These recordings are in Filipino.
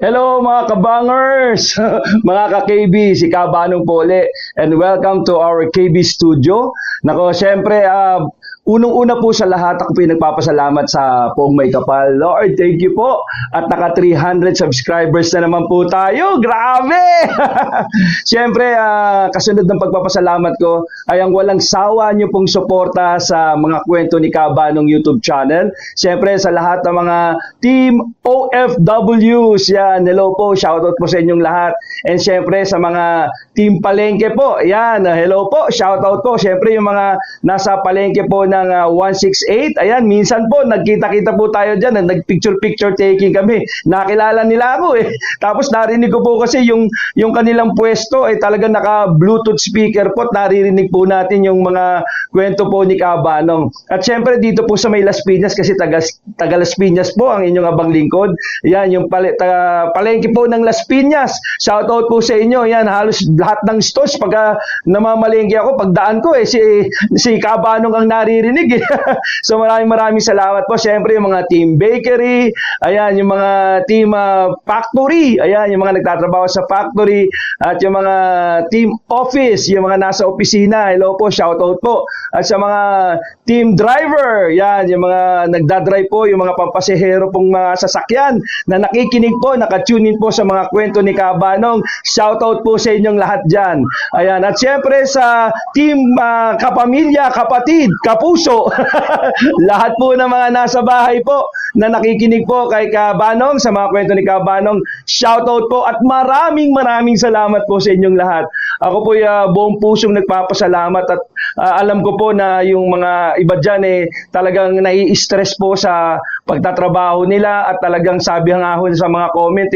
Hello mga kabangers, mga ka-KB, si Kabanong Pole, and welcome to our KB studio. Nako, syempre, unang-una po sa lahat, ako po yung nagpapasalamat sa Poong May Kapal. Lord, thank you po. At naka 300 subscribers na naman po tayo. Grabe! Syempre, kasunod ng pagpapasalamat ko ay ang walang sawa niyo pong suporta sa mga kwento ni Kabanong YouTube channel. Syempre, sa lahat ng mga Team OFWs, yan, hello po, shoutout po sa inyong lahat. And syempre, sa mga Team Palengke po, yan, hello po, shoutout po. Syempre, yung mga nasa Palengke po ng 168, ayan, minsan po, nagkita-kita po tayo dyan, nag-picture-picture taking kami. Nakilala nila ako eh. Tapos narinig ko po kasi yung kanilang pwesto ay talagang naka-Bluetooth speaker po, naririnig po natin yung mga kwento po ni Kabanong. At syempre, dito po sa may Las Piñas, kasi taga Las Piñas po ang inyong abang lingkod. Yan, yung palengke po ng Las Piñas. Shoutout po sa inyo. Yan, halos lahat ng stores pagka namamalengke ako, pagdaan ko eh, si Kabanong ang naririnig eh. So maraming salamat po. Siyempre, yung mga team bakery, ayan, yung mga team factory, ayan, yung mga nagtatrabaho sa factory, at yung mga team office, yung mga nasa opisina, hello po, shoutout po. At sa mga team driver, yan, yung mga nagdadrive po, yung mga pampasahero pong mga sasakyan na nakikinig po, nakatune in po sa mga kwento ni Kabanong. Shoutout po sa inyong lahat dyan. Ayan, at syempre sa team kapamilya, kapatid, kapuso, lahat po ng mga nasa bahay po na nakikinig po kay Kabanong, sa mga kwento ni Kabanong, shoutout po at maraming salamat po sa inyong lahat. Ako po buong pusong nagpapasalamat at alam ko po na yung mga iba dyan talagang nai-stress po sa pagtatrabaho nila at talagang sabi nga ho sa mga comment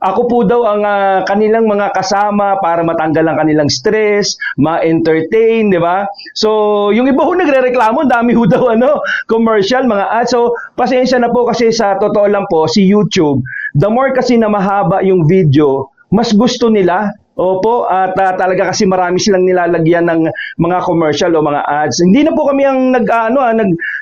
ako po daw ang kanilang mga kasama para matanggal ang kanilang stress, ma-entertain, di ba? So, yung iba ho nagre-reklamo, dami ho daw commercial, mga ads. So, pasensya na po kasi sa totoo lang po, si YouTube, the more kasi na mahaba yung video, mas gusto nila. Opo, at talaga kasi marami silang nilalagyan ng mga commercial o mga ads. Hindi na po kami ang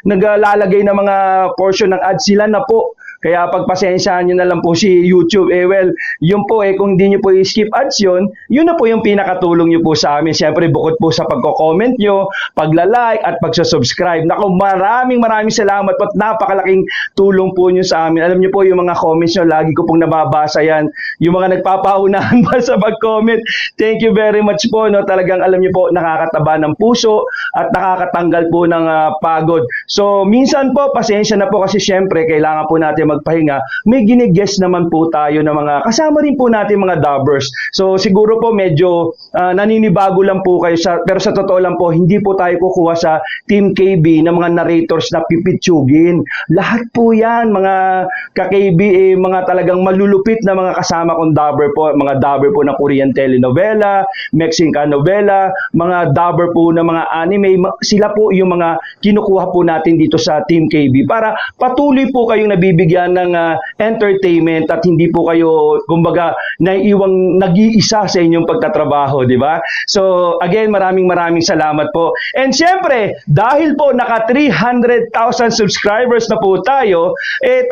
naglalagay ng mga portion ng ads, sila na po. Kaya pagpasensyahan nyo na lang po si YouTube. Well, yun po kung hindi nyo po i-skip ads yun na po yung pinakatulong nyo po sa amin. Siyempre, bukod po sa pagko-comment nyo, pagla-like at pagsa-subscribe. Naku, maraming salamat po at napakalaking tulong po nyo sa amin. Alam nyo po, yung mga comments nyo, lagi ko pong nababasa yan. Yung mga nagpapaunahan ba sa pag-comment. Thank you very much po. Talagang alam nyo po, nakakataba ng puso at nakakatanggal po ng pagod. So, minsan po, pasensya na po kasi siyempre, kailangan po natin magpahinga, may ginigest naman po tayo ng mga, kasama rin po natin mga dubbers. So siguro po medyo naninibago lang po kayo, pero sa totoo lang po, hindi po tayo kukuha sa Team KB ng mga narrators na pipitsugin. Lahat po yan, mga ka-KB, mga talagang malulupit na mga kasama kong dubber po, mga dubber po ng Korean telenovela, Mexican novela, mga dubber po ng mga anime, sila po yung mga kinukuha po natin dito sa Team KB para patuloy po kayong nabibigyan ng entertainment at hindi po kayo, kumbaga, naiiwang nag-iisa sa inyong pagtatrabaho, di ba? So, again, maraming salamat po. And syempre, dahil po naka 300,000 subscribers na po tayo,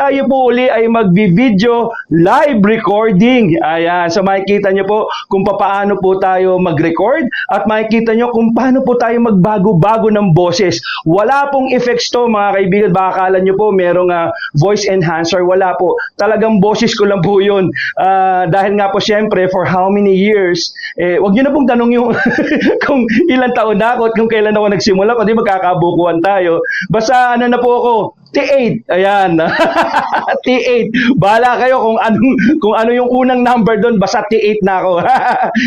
tayo po uli ay magbi-video live recording. Ayan, so makikita nyo po kung paano po tayo mag-record at makikita nyo kung paano po tayo magbago-bago ng boses. Wala pong effects to, mga kaibigan. Baka akala nyo po merong voice enhancer, wala po. Talagang boses ko lang po yun. Dahil nga po syempre, for how many years, wag nyo na pong tanong yung kung ilang taon na ako at kung kailan ako nagsimula, kundi magkakabukuhan tayo. Basta na po ako, T8. Ayan. T8. Bahala kayo kung ano yung unang number doon, basta T8 na ako.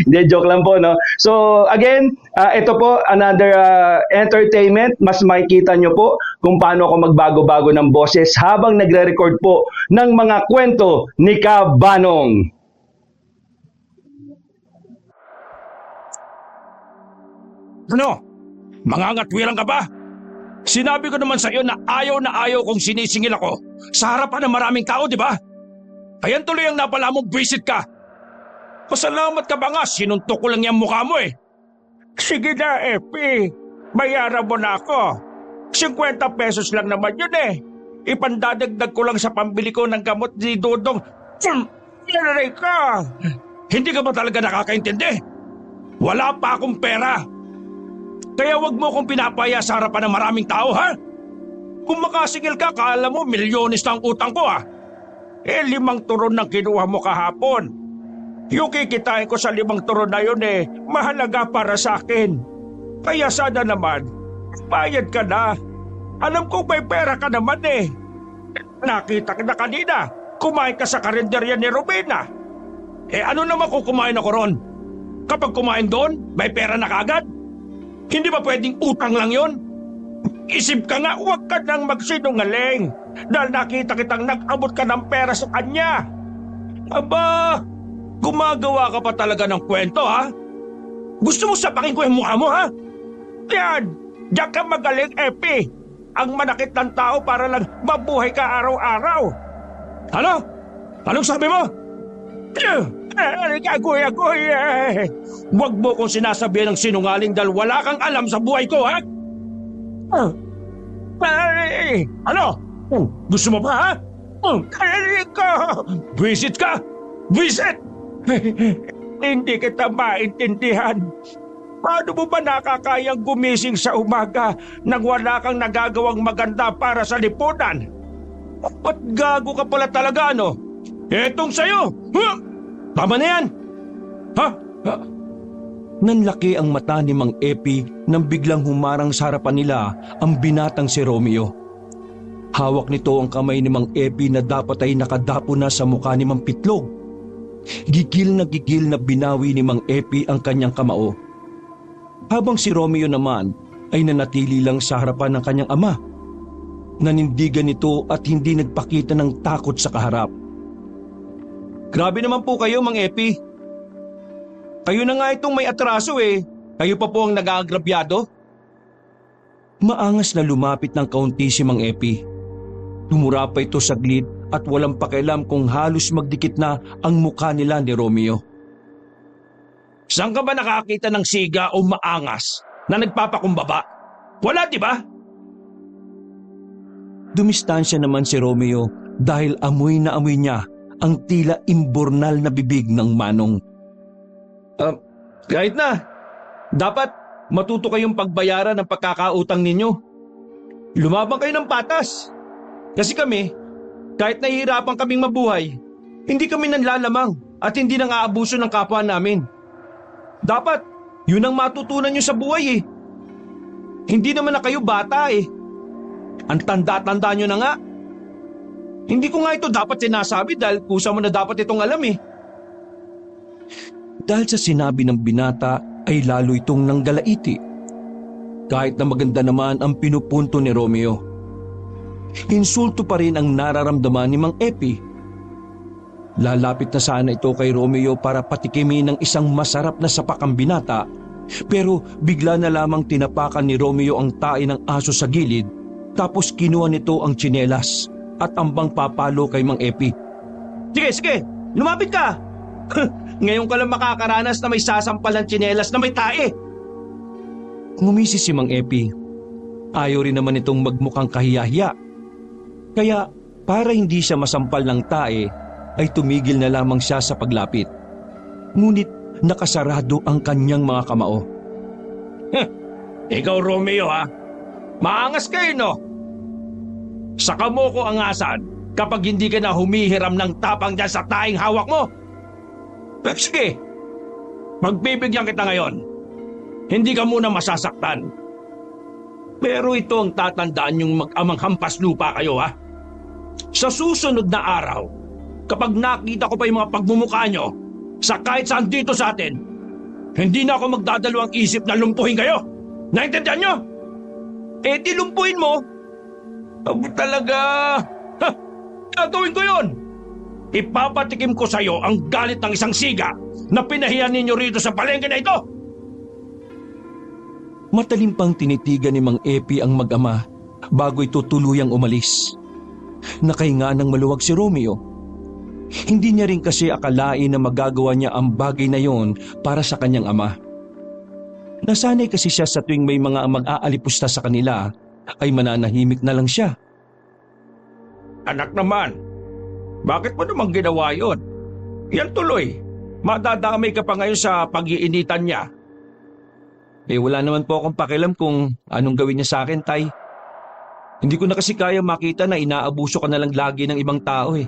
Hindi, joke lang po, no? So, again, ito po, another entertainment. Mas makikita nyo po kung paano ako magbago-bago ng boses habang nagre-record po ng mga kwento ni Kabanong. Ano? Mangangatwiran ka ba? Sinabi ko naman sa iyo na ayaw kong sinisingil ako sa harapan ng maraming tao, di ba? Ayan tuloy ang napala mong visit ka. Pasalamat ka ba nga? Sinuntok ko lang yung mukha mo eh. Sige na, Epi. Bayaran mo na ako. 50 pesos lang naman yun eh. Ipandadagdag ko lang sa pambili ko ng gamot ni Dodong. Aray ka! Hindi ka ba talaga nakakaintindi? Wala pa akong pera. Kaya wag mo akong pinapaya sa harapan ng maraming tao, ha? Kung makasingil ka, kala mo milyones na ang utang ko, ha? 5 turon ang kinuha mo kahapon. Yung kikitain ko sa 5 turon na yun mahalaga para sa akin. Kaya sana naman, bayad ka na. Alam kong may pera ka naman Nakita ka na kanina, kumain ka sa karinderya ni Rubina. Ano naman kung kumain ako ron? Kapag kumain doon, may pera na kagad? Hindi ba pwedeng utang lang yon? Isip ka nga, huwag ka nang magsinungaling. Dahil nakita kitang nag-abot ka ng pera sa kanya. Aba, gumagawa ka pa talaga ng kwento, ha? Gusto mo sapakin ko yung mukha mo, ha? Yan, diyan ka magaling, Epi. Ang manakit ng tao para lang mabuhay ka araw-araw. Ano? Anong sabi mo? Agoy. Huwag mo kong sinasabihan ng sinungaling dahil wala kang alam sa buhay ko, ha? Ano? Gusto mo pa, ha? Visit ka! Visit! Hindi kita maintindihan. Paano mo ba nakakayang gumising sa umaga nang wala kang nagagawang maganda para sa lipunan? Ba't gago ka pala talaga, ano? Etong sa'yo! Huh? Tama na yan! Ha? Nanlaki ang mata ni Mang Epi nang biglang humarang sa harapan nila ang binatang si Romeo. Hawak nito ang kamay ni Mang Epi na dapat ay nakadapo na sa mukha ni Mang Pitlog. Gigil na binawi ni Mang Epi ang kanyang kamao. Habang si Romeo naman ay nanatili lang sa harapan ng kanyang ama. Nanindigan nito at hindi nagpakita ng takot sa kaharap. Grabe naman po kayo, Mang Epi. Kayo na nga itong may atraso Kayo pa po ang nag-aagrabyado. Maangas na lumapit ng kaunti si Mang Epi. Tumura pa ito saglit at walang pakialam kung halos magdikit na ang mukha nila ni Romeo. Saan ka ba nakakita ng siga o maangas na nagpapakumbaba? Wala, di ba? Dumistansya naman si Romeo dahil amoy na amoy niya ang tila imbornal na bibig ng manong. Kahit na, dapat matuto kayong pagbayaran ng pagkakautang ninyo. Lumabang kayo ng patas. Kasi kami, kahit nahihirapan kaming mabuhay, hindi kami nanlalamang at hindi nang aabuso ng kapwa namin. Dapat, yun ang matutunan nyo sa buhay Hindi naman na kayo bata Ang tanda-tanda nyo na nga. Hindi ko nga ito dapat sinasabi dahil kusa mo na dapat itong alam Dahil sa sinabi ng binata ay lalo itong nanggalaiti. Kahit na maganda naman ang pinupunto ni Romeo. Insulto pa rin ang nararamdaman ni Mang Epi. Lalapit na sana ito kay Romeo para patikimin ng isang masarap na sapak ang binata, pero bigla na lamang tinapakan ni Romeo ang tae ng aso sa gilid, tapos kinuha nito ang tsinelas at ambang papalo kay Mang Epi. Sige, lumapit ka! Ngayon ka lang makakaranas na may sasampal ng tsinelas na may tae. Ngumisi si Mang Epi. Ayaw rin naman itong magmukhang kahiyahiya. Kaya para hindi siya masampal ng tae, ay tumigil na lamang siya sa paglapit. Ngunit nakasarado ang kanyang mga kamao. Ikaw, Romeo, ha? Maangas kayo, no? Saka mo ko angasan kapag hindi ka na humihiram ng tapang dyan sa taing hawak mo. Pero sige, magbibigyan kita ngayon. Hindi ka muna masasaktan. Pero ito ang tatandaan yung mag-amang hampas lupa kayo, ha? Sa susunod na araw, kapag nakita ko pa yung mga pagmumukha nyo sa kahit saan dito sa atin, hindi na ako magdadalawang isip na lumpuhin kayo. Naintindihan nyo? Di lumpuhin mo. Abo talaga. Gagawin ko yun. Ipapatikim ko sa'yo ang galit ng isang siga na pinahiyan ninyo rito sa palengke na ito. Matalim pang tinitigan ni Mang Epi ang mag-ama bago ito tuluyang umalis. Nakahinga ng maluwag si Romeo. Hindi niya rin kasi akalain na magagawa niya ang bagay na yon para sa kanyang ama. Nasanay kasi siya sa tuwing may mga mag-aalipusta sa kanila ay mananahimik na lang siya. Anak naman, bakit mo naman ginawa yon? Yan tuloy. Madadamay ka pa ngayon sa pag-iinitan niya. Wala naman po akong pakialam kung anong gawin niya sa akin, Tay. Hindi ko na kasi kaya makita na inaabuso ka na lang lagi ng ibang tao eh.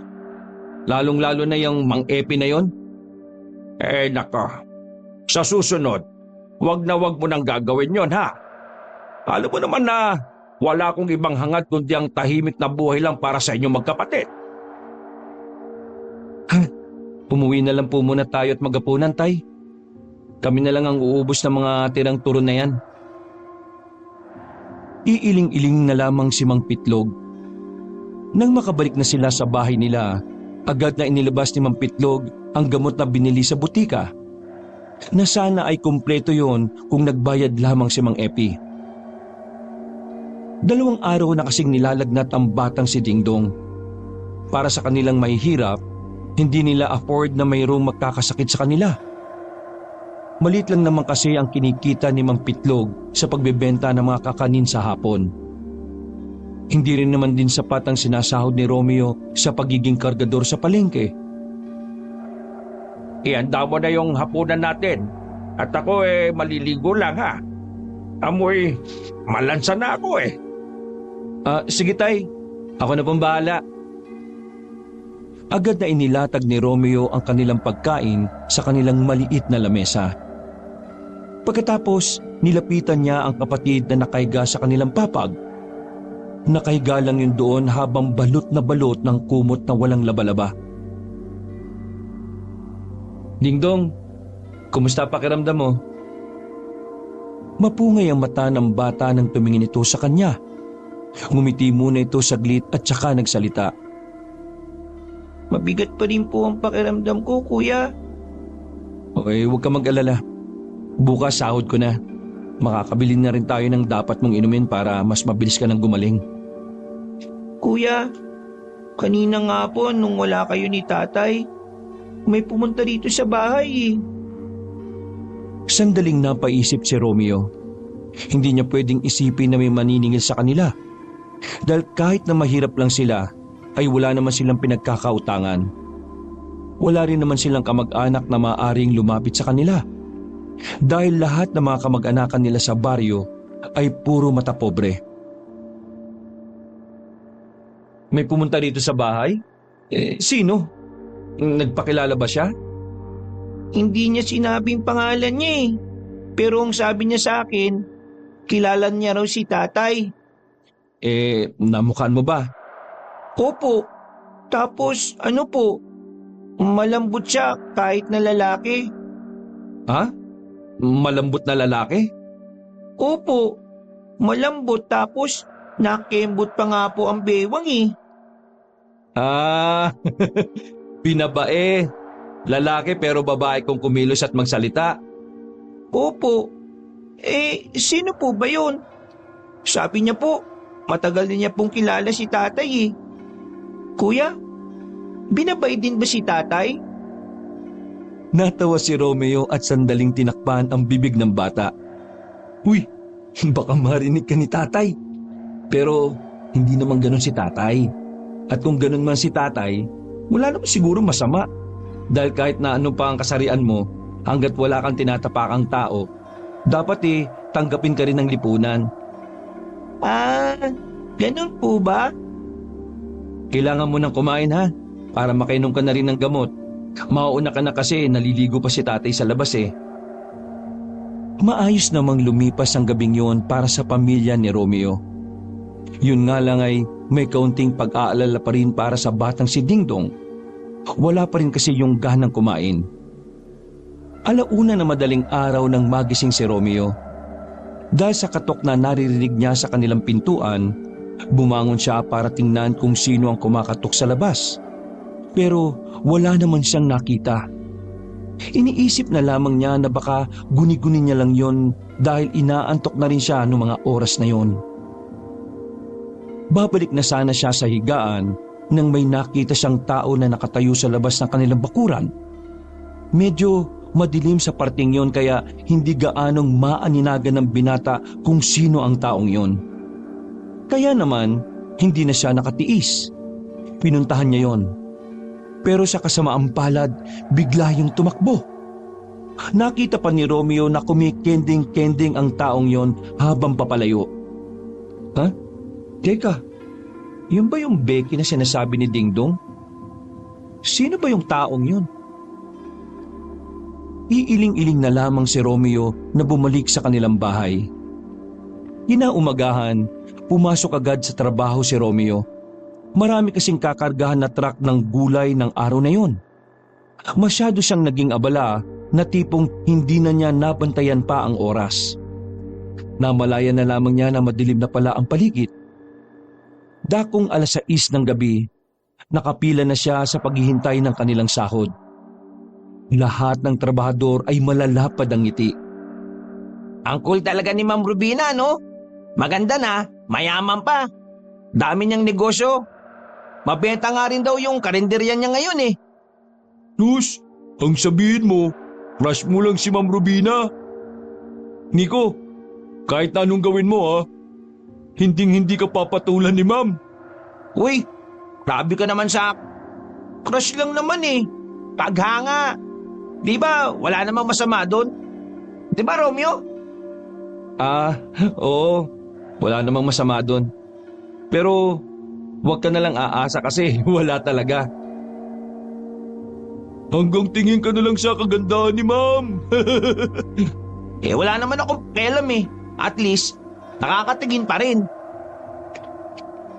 Lalong-lalo na yung Mang Epi na yon. Nako. Sa susunod, wag mo nang gagawin yon, ha? Alam mo naman na wala akong ibang hangad kundi ang tahimik na buhay lang para sa inyong magkapatid. Umuwi na lang po muna tayo at magapunan, Tay. Kami na lang ang uubos ng mga tirang turon na yan. Iiling-iling na lamang si Mang Pitlog. Nang makabalik na sila sa bahay nila, agad na inilabas ni Mang Pitlog ang gamot na binili sa butika, na sana ay kumpleto yon kung nagbayad lamang si Mang Epi. 2 araw na kasing nilalagnat ang batang si Dingdong. Para sa kanilang mahihirap, hindi nila afford na mayroong magkakasakit sa kanila. Maliit lang naman kasi ang kinikita ni Mang Pitlog sa pagbebenta ng mga kakanin sa hapon. Hindi rin naman din sapat ang sinasahod ni Romeo sa pagiging kargador sa palengke. Ihanda mo na yung hapunan natin. At ako maliligo lang, ha? Amoy, malansa na ako eh. Sige, Tay. Ako na pong bahala. Agad na inilatag ni Romeo ang kanilang pagkain sa kanilang maliit na lamesa. Pagkatapos, nilapitan niya ang kapatid na nakahiga sa kanilang papag. Nakahiga lang yun doon habang balot ng kumot na walang laba-laba. Dingdong, kumusta pakiramdam mo? Mapungay ang mata ng bata nang tumingin ito sa kanya. Ngumiti muna ito saglit at saka nagsalita. Mabigat pa rin po ang pakiramdam ko, kuya. Okay, huwag ka mag-alala. Bukas sahod ko na. Makakabili na rin tayo ng dapat mong inumin para mas mabilis ka nang gumaling. Kuya, kanina nga po nung wala kayo ni tatay, may pumunta dito sa bahay eh. Sandaling napaisip si Romeo. Hindi niya pwedeng isipin na may maniningil sa kanila. Dahil kahit na mahirap lang sila, ay wala naman silang pinagkakautangan. Wala rin naman silang kamag-anak na maaaring lumapit sa kanila. Dahil lahat ng mga kamag-anakan nila sa baryo ay puro mata pobre. May pumunta dito sa bahay? Sino? Nagpakilala ba siya? Hindi niya sinabing pangalan niya eh. Pero ang sabi niya sa akin, kilala niya raw si tatay. Namukhaan mo ba? Opo. Tapos ano po, malambot siya kahit na lalaki. Ha? Malambot na lalaki? Opo, malambot tapos nakembot pa nga po ang bewang eh. Binabae. Lalaki pero babae kung kumilos at magsalita. Opo. Sino po ba yun? Sabi niya po, matagal din niya pong kilala si tatay eh. Kuya, binabay din ba si tatay? Natawa si Romeo at sandaling tinakpan ang bibig ng bata. Uy, baka marinig ka ni tatay. Pero hindi naman ganun si tatay. At kung ganun man si tatay, wala naman siguro masama. Dahil kahit na ano pa ang kasarian mo, hanggat wala kang tinatapakang tao, dapat tanggapin ka rin ng lipunan. Ganun po ba? Kailangan mo nang kumain ha, para makainom ka na rin ng gamot. Mauuna ka na kasi naliligo pa si tatay sa labas eh. Maayos namang lumipas ang gabing yun para sa pamilya ni Romeo. Yun nga lang ay may kaunting pag-aalala pa rin para sa batang si Dingdong. Wala pa rin kasi yung ganang kumain. Alauna na madaling araw nang magising si Romeo. Dahil sa katok na naririnig niya sa kanilang pintuan, bumangon siya para tingnan kung sino ang kumakatok sa labas. Pero wala naman siyang nakita. Iniisip na lamang niya na baka guni-guni niya lang yon dahil inaantok na rin siya noong mga oras na yon. Babalik na sana siya sa higaan nang may nakita siyang tao na nakatayo sa labas ng kanilang bakuran. Medyo madilim sa parting yon kaya hindi gaanong maaninagan ng binata kung sino ang taong yon. Kaya naman hindi na siya nakatiis. Pinuntahan niya yon. Pero sa kasamaang palad, bigla yung tumakbo. Nakita pa ni Romeo na kumikending-kending ang taong yon habang papalayo. Ha? Teka, yun ba yung Becky na sinasabi ni Dingdong? Sino ba yung taong yun? Iiling-iling na lamang si Romeo na bumalik sa kanilang bahay. Kinaumagahan, pumasok agad sa trabaho si Romeo. Marami kasing kakargahan na truck ng gulay ng araw na yun. Masyado siyang naging abala na tipong hindi na niya nabantayan pa ang oras. Namalayan na lamang niya na madilim na pala ang paligid. Dakong 6:00 ng gabi, nakapila na siya sa paghihintay ng kanilang sahod. Lahat ng trabahador ay malalapad ang ngiti. Ang cool talaga ni Ma'am Rubina, no? Maganda na, mayaman pa. Dami niyang negosyo. Mabenta nga rin daw yung karinderya niya ngayon eh. Sus, ang sabihin mo, crush mo lang si Ma'am Rubina. Nico, kahit anong gawin mo ha, hindi ka papatulan ni Ma'am. Uy, grabe ka naman sa... Crush lang naman eh. Paghanga. Di ba, wala namang masama doon? Di ba, Romeo? Oo, wala namang masama doon. Pero huwag ka na lang aasa kasi wala talaga. Hanggang tingin ka na lang sa kagandahan ni Ma'am. Wala naman akong pakialam eh. At least, nakakatingin pa rin.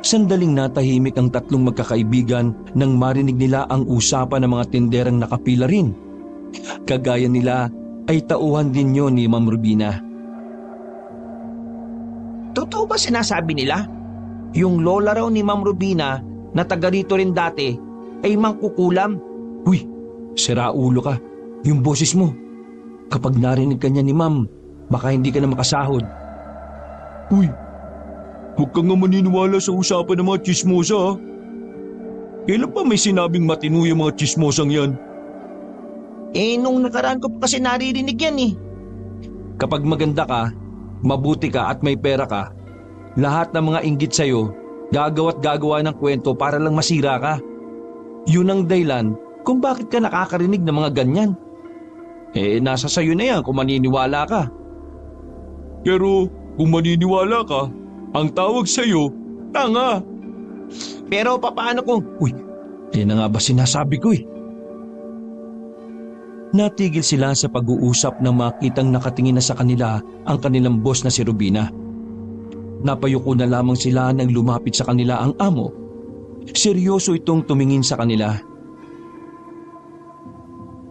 Sandaling natahimik ang tatlong magkakaibigan nang marinig nila ang usapan ng mga tinderang nakapila rin. Kagaya nila ay tauhan din yun ni Ma'am Rubina. Totoo ba sinasabi nila? Yung lola raw ni Ma'am Rubina na taga rito rin dati ay mangkukulam. Uy, sira ulo ka. Yung boses mo. Kapag narinig ka niya ni Ma'am, baka hindi ka na makasahod. Uy, huwag kang nga maniniwala sa usapan ng mga tsismosa ha. Kailan pa may sinabing matino yung mga tsismosang yan? Nung nakaraan ko pa kasi naririnig yan eh. Kapag maganda ka, mabuti ka at may pera ka, lahat ng mga inggit sa'yo, gagawa't gagawa ng kwento para lang masira ka. Yun ang dahilan kung bakit ka nakakarinig ng mga ganyan. Nasa sayo na yan kung maniniwala ka. Pero kung maniniwala ka, ang tawag sa'yo, tanga. Pero papaano kung... Uy, yan na nga ba sinasabi ko eh. Natigil sila sa pag-uusap nang makitang nakatingin na sa kanila ang kanilang boss na si Rubina. Napayuko na lamang sila nang lumapit sa kanila ang amo. Seryoso itong tumingin sa kanila.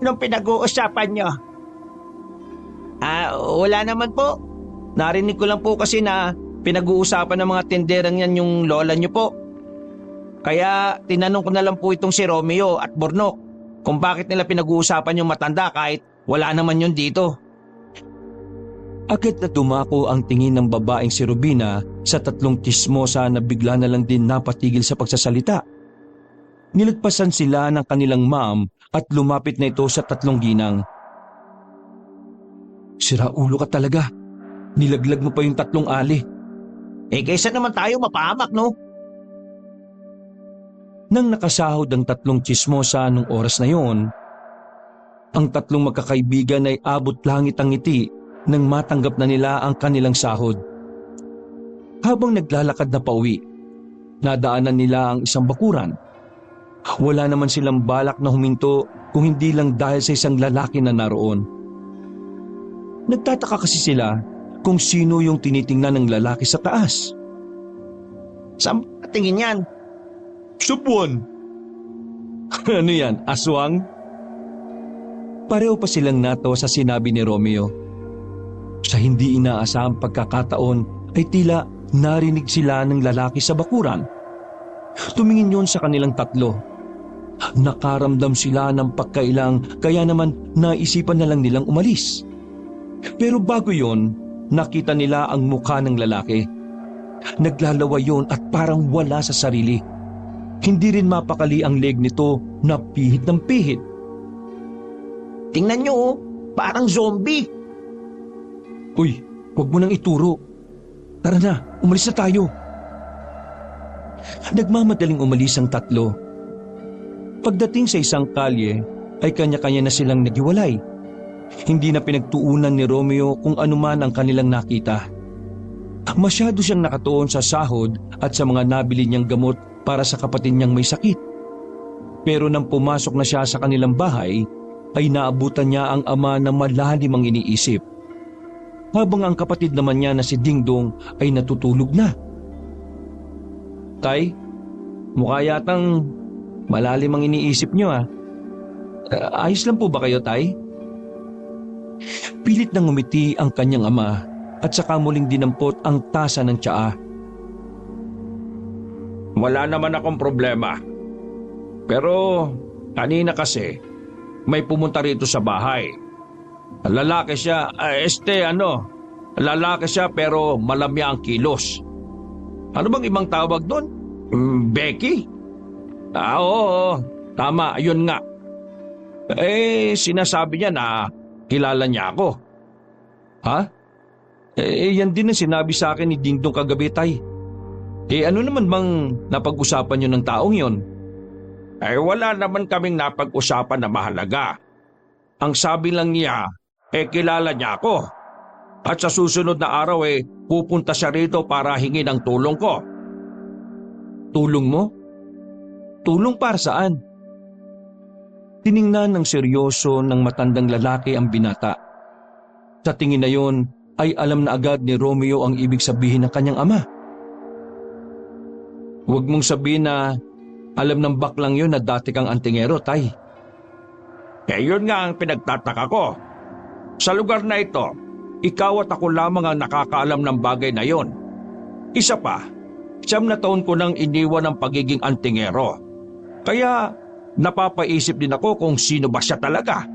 Anong pinag-uusapan niyo? Wala naman po. Narinig ko lang po kasi na pinag-uusapan ng mga tinderang yan yung lola niyo po. Kaya tinanong ko na lang po itong si Romeo at Bornok kung bakit nila pinag-uusapan yung matanda kahit wala naman yun dito. Agad na dumako ang tingin ng babaeng si Rubina sa tatlong tsismosa na bigla na lang din napatigil sa pagsasalita. Nilagpasan sila ng kanilang ma'am at lumapit na ito sa tatlong ginang. Sira ulo ka talaga. Nilaglag mo pa yung tatlong ali. Kaysa naman tayo mapahamak, no? Nang nakasahod ang tatlong tsismosa nung oras na yon, ang tatlong magkakaibigan ay abot langit ang ngiti nang matanggap na nila ang kanilang sahod. Habang naglalakad na pauwi, nadaanan nila ang isang bakuran. Wala naman silang balak na huminto kung hindi lang dahil sa isang lalaki na naroon. Nagtataka kasi sila kung sino yung tinitingnan ng lalaki sa taas. Saan tingin yan? Sa buwan. Ano yan, aswang? Pareho pa silang natawa sa sinabi ni Romeo. Sa hindi inaasahang pagkakataon ay tila narinig sila ng lalaki sa bakuran. Tumingin yon sa kanilang tatlo. Nakaramdam sila ng pagkailang kaya naman naisipan na lang nilang umalis. Pero bago yon, nakita nila ang mukha ng lalaki. Naglalawa yon at parang wala sa sarili. Hindi rin mapakali ang leg nito na pihit ng pihit. Tingnan nyo, parang zombie. Uy, huwag mo nang ituro. Tara na, umalis na tayo. Nagmamadaling umalis ang tatlo. Pagdating sa isang kalye, ay kanya-kanya na silang naghiwalay. Hindi na pinagtuunan ni Romeo kung anuman ang kanilang nakita. Masyado siyang nakatuon sa sahod at sa mga nabili niyang gamot para sa kapatid niyang may sakit. Pero nang pumasok na siya sa kanilang bahay, ay naabutan niya ang ama na malalim ang iniisip. Habang ang kapatid naman niya na si Dingdong ay natutulog na. Tay, mukha yatang malalim ang iniisip niyo ah. Ayos lang po ba kayo, Tay? Pilit nang ngumiti ang kanyang ama at saka muling dinampot ang tasa ng tsaa. Wala naman akong problema. Pero kanina kasi may pumunta rito sa bahay. Lalaki siya, lalaki siya pero malamya ang kilos. Ano bang ibang tawag doon? Becky? Oo, tama, ayun nga. Sinasabi niya na kilala niya ako. Ha? Yan din ang sinabi sa akin ni Dingdong kagabi, Tay. Ano naman bang napag-usapan niyo ng taong yon? Wala naman kaming napag-usapan na mahalaga. Ang sabi lang niya, kilala niya ako. At sa susunod na araw pupunta siya rito para hingin ang tulong ko. Tulong mo? Tulong para saan? Tiningnan ng seryoso ng matandang lalaki ang binata. Sa tingin na yon ay alam na agad ni Romeo ang ibig sabihin ng kanyang ama. Huwag mong sabihin na alam ng baklang yon na dati kang antingero, Tay. Yun nga ang pinagtataka ko. Sa lugar na ito, ikaw at ako lamang ang nakakaalam ng bagay na yon. Isa pa, 9 na taon ko nang iniwan ang pagiging antingero. Kaya napapaisip din ako kung sino ba siya talaga.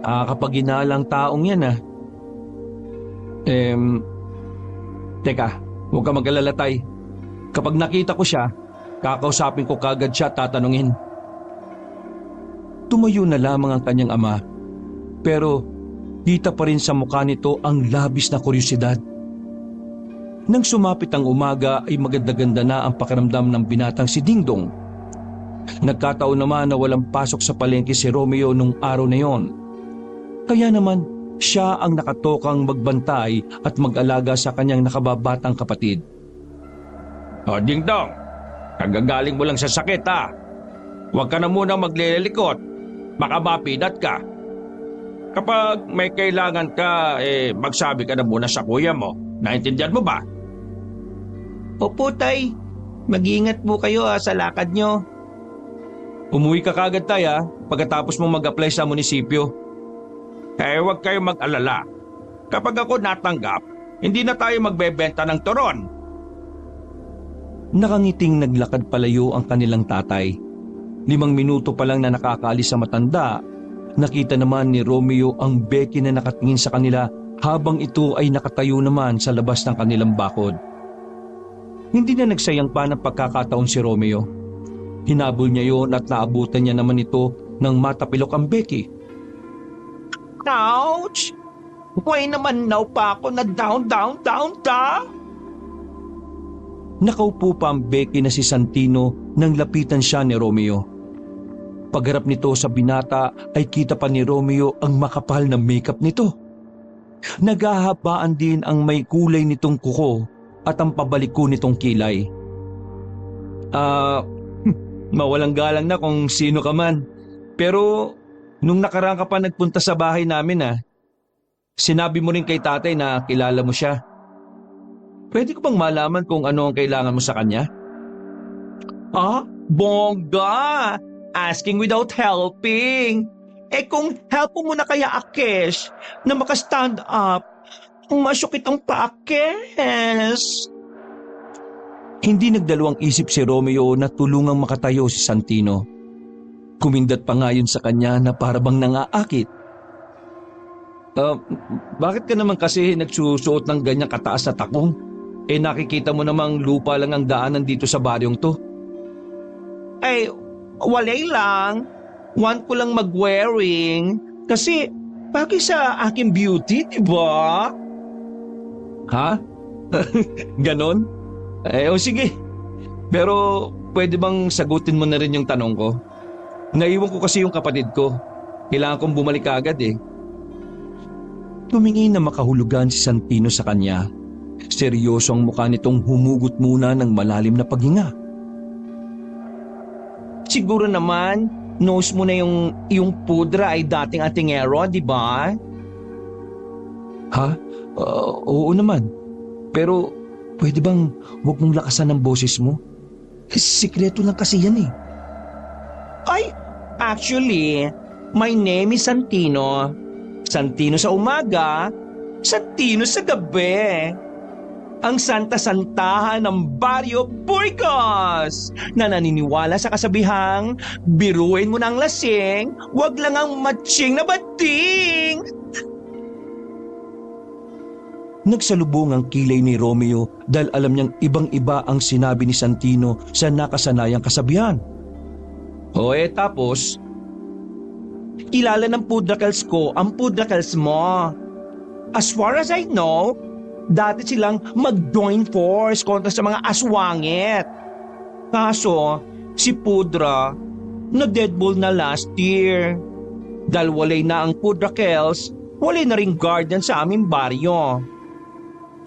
Kapag ginalang taong yan ah. Teka, huwag ka mag-alala, Tay. Kapag nakita ko siya, kakausapin ko kagad siya at tatanungin. Tumayo na lamang ang kanyang ama, pero kita pa rin sa mukha nito ang labis na kuryosidad. Nang sumapit ang umaga ay maganda-ganda na ang pakiramdam ng binatang si Dingdong. Nagkataon naman na walang pasok sa palengke si Romeo nung araw na yon. Kaya naman siya ang nakatokang magbantay at mag-alaga sa kanyang nakababatang kapatid. Dingdong, kagagaling mo lang sa sakit ha. Huwag ka na muna maglilikot, baka mapidat ka. Kapag may kailangan ka, magsabi ka na muna sa kuya mo. Naintindihan mo ba? Opo, Tay. Mag-iingat po kayo sa lakad nyo. Umuwi ka kagad, Tay, pagkatapos mong mag-apply sa munisipyo. Huwag kayong mag-alala. Kapag ako natanggap, hindi na tayo magbebenta ng turon. Nakangiting naglakad palayo ang kanilang tatay. 5 minuto pa lang na nakakaalis sa matanda, nakita naman ni Romeo ang Becky na nakatingin sa kanila habang ito ay nakatayo naman sa labas ng kanilang bakod. Hindi na nagsayang pa ng pagkakataon si Romeo. Hinabol niya yon at naabutan niya naman ito nang matapilok ang Becky. Ouch! Why naman now pa ako na down? Nakaupo pa ang Becky na si Santino nang lapitan siya ni Romeo. Pagharap nito sa binata ay kita pa ni Romeo ang makapal na makeup nito. Naghahabaan din ang may kulay nitong kuko at ang pabaliko nitong kilay. Mawalang galang na kung sino ka man. Pero nung nakaraan ka pa nagpunta sa bahay namin sinabi mo rin kay tatay na kilala mo siya. Pwede ko bang malaman kung ano ang kailangan mo sa kanya? Bongga! Asking without helping. Kung help mo muna kaya Akes na makastand up, masyok itong paakes. Hindi nagdalawang isip si Romeo na tulungang makatayo si Santino. Kumindat pa nga yun sa kanya na parabang nangaakit. Bakit ka naman kasi nagsusuot ng ganyang kataas na takong? Nakikita mo namang lupa lang ang daanan dito sa baryong to. Walay lang. Want ko lang mag-wearing. Kasi, bagay sa aking beauty, diba? Ha? Ganon? O sige. Pero pwede bang sagutin mo na rin yung tanong ko? Naiwan ko kasi yung kapatid ko. Kailangan kong bumalik agad eh. Tumingin na makahulugan si Santino sa kanya. Seryoso ang mukha nitong humugot muna ng malalim na paghinga. Siguro naman, knows mo na yung pudra ay dating atingero, di ba? Ha? Oo naman. Pero pwede bang huwag mong lakasan ang boses mo? Sikreto lang kasi yan eh. Ay, actually, my name is Santino. Santino sa umaga, Santino sa gabi. Ang santa-santahan ng Barrio Burgos na naniniwala sa kasabihang biruin mo ng lasing, wag lang ang matching na bating. Nagsalubong ang kilay ni Romeo dahil alam niyang ibang-iba ang sinabi ni Santino sa nakasanayang kasabihan. Tapos? Kilala ng pudrakels ko ang pudrakels mo. As far as I know, dati silang mag-join force kontra sa mga aswangit. Kaso, si Pudra, na-deadball na last year. Dahil walay na ang pudrakels, walay na ring guardian sa aming baryo.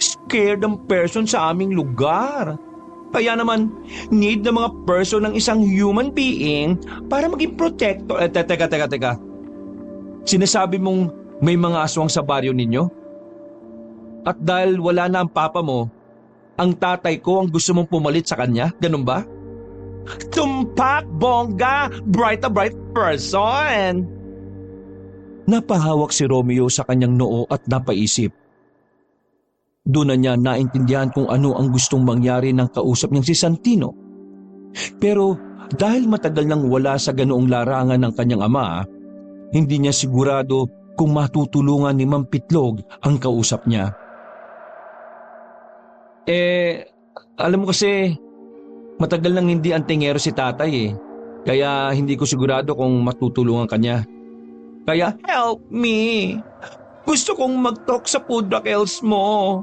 Scared ang person sa aming lugar. Kaya naman, need ng mga person ng isang human being para maging protector. Teka. Sinasabi mong may mga aswang sa baryo ninyo? At dahil wala na ang papa mo, ang tatay ko ang gusto mong pumalit sa kanya? Ganun ba? Tumpak, bongga, bright person. Napahawak si Romeo sa kanyang noo at napaisip. Doon na niya naintindihan kung ano ang gustong mangyari ng kausap niyang si Santino. Pero dahil matagal nang wala sa ganoong larangan ng kanyang ama, hindi niya sigurado kung matutulungan ni Mang Pitlog ang kausap niya. Alam mo kasi, matagal nang hindi antingero si tatay eh. Kaya hindi ko sigurado kung matutulungan kanya. Kaya, Help me. Gusto kong mag-talk sa pudrakels mo.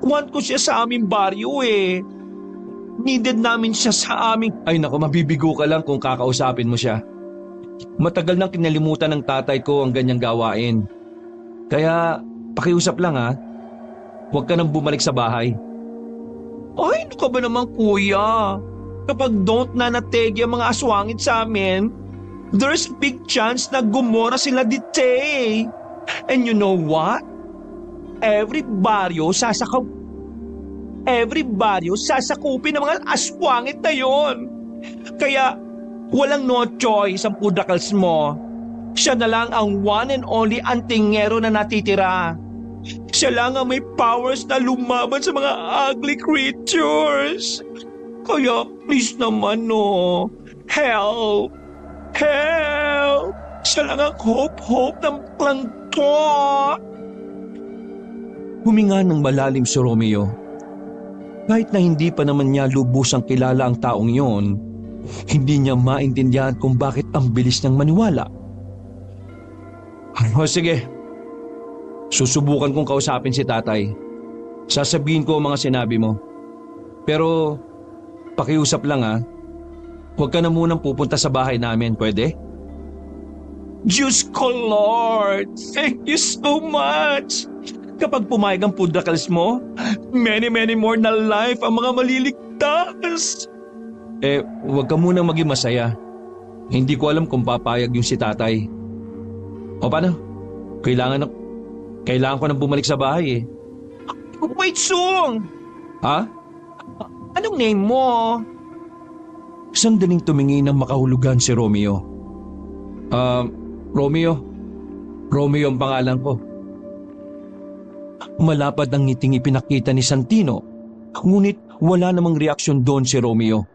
Want ko siya sa aming baryo eh. Needed namin siya sa aming... ay naku, mabibigo ka lang kung kakausapin mo siya. Matagal nang kinalimutan ng tatay ko ang ganyang gawain. Kaya, pakiusap lang ha. Huwag ka nang bumalik sa bahay. Ay, ano ka ba naman kuya? Kapag don't nanategi ang mga aswangit sa amin, there's a big chance na gumora sila dite. And you know what? Every baryo sasakupin ng mga aswangit na yon. Kaya walang no choice ang pudrakels mo. Siya na lang ang one and only antingero na natitira. Siya lang ang may powers na lumaban sa mga ugly creatures. Kaya please naman no, help! Help! Siya lang ang hope ng plankton. Huminga ng malalim si Romeo. Kahit na hindi pa naman niya lubusang kilala ang taong yon, hindi niya maintindihan kung bakit ang bilis niyang maniwala. Sige, susubukan kong kausapin si tatay. Sasabihin ko ang mga sinabi mo. Pero pakiusap lang ha, huwag ka na munang pupunta sa bahay namin, pwede? Diyos ko Lord, thank you so much. Kapag pumayag ang pudrakels mo, many more na life ang mga maliligtas. Huwag ka munang maging masaya. Hindi ko alam kung papayag yung si tatay. O paano? Kailangan ko nang bumalik sa bahay eh. Wait, Sung! Ha? Anong name mo? Sandaling tumingin ng makahulugan si Romeo. Romeo. Romeo ang pangalan ko. Malapad ang ngiting ipinakita ni Santino, ngunit wala namang reaksyon doon si Romeo.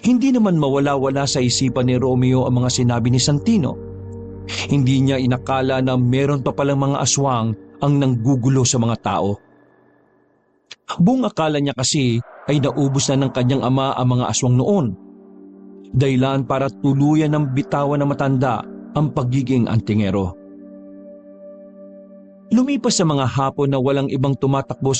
Hindi naman mawala-wala sa isipan ni Romeo ang mga sinabi ni Santino. Hindi niya inakala na meron pa palang mga aswang ang nanggugulo sa mga tao. Buong akala niya kasi ay naubos na ng kanyang ama ang mga aswang noon. Dahilan para tuluyan ng bitawan na matanda ang pagiging antingero. Lumipas sa mga hapon na walang ibang tumatakbo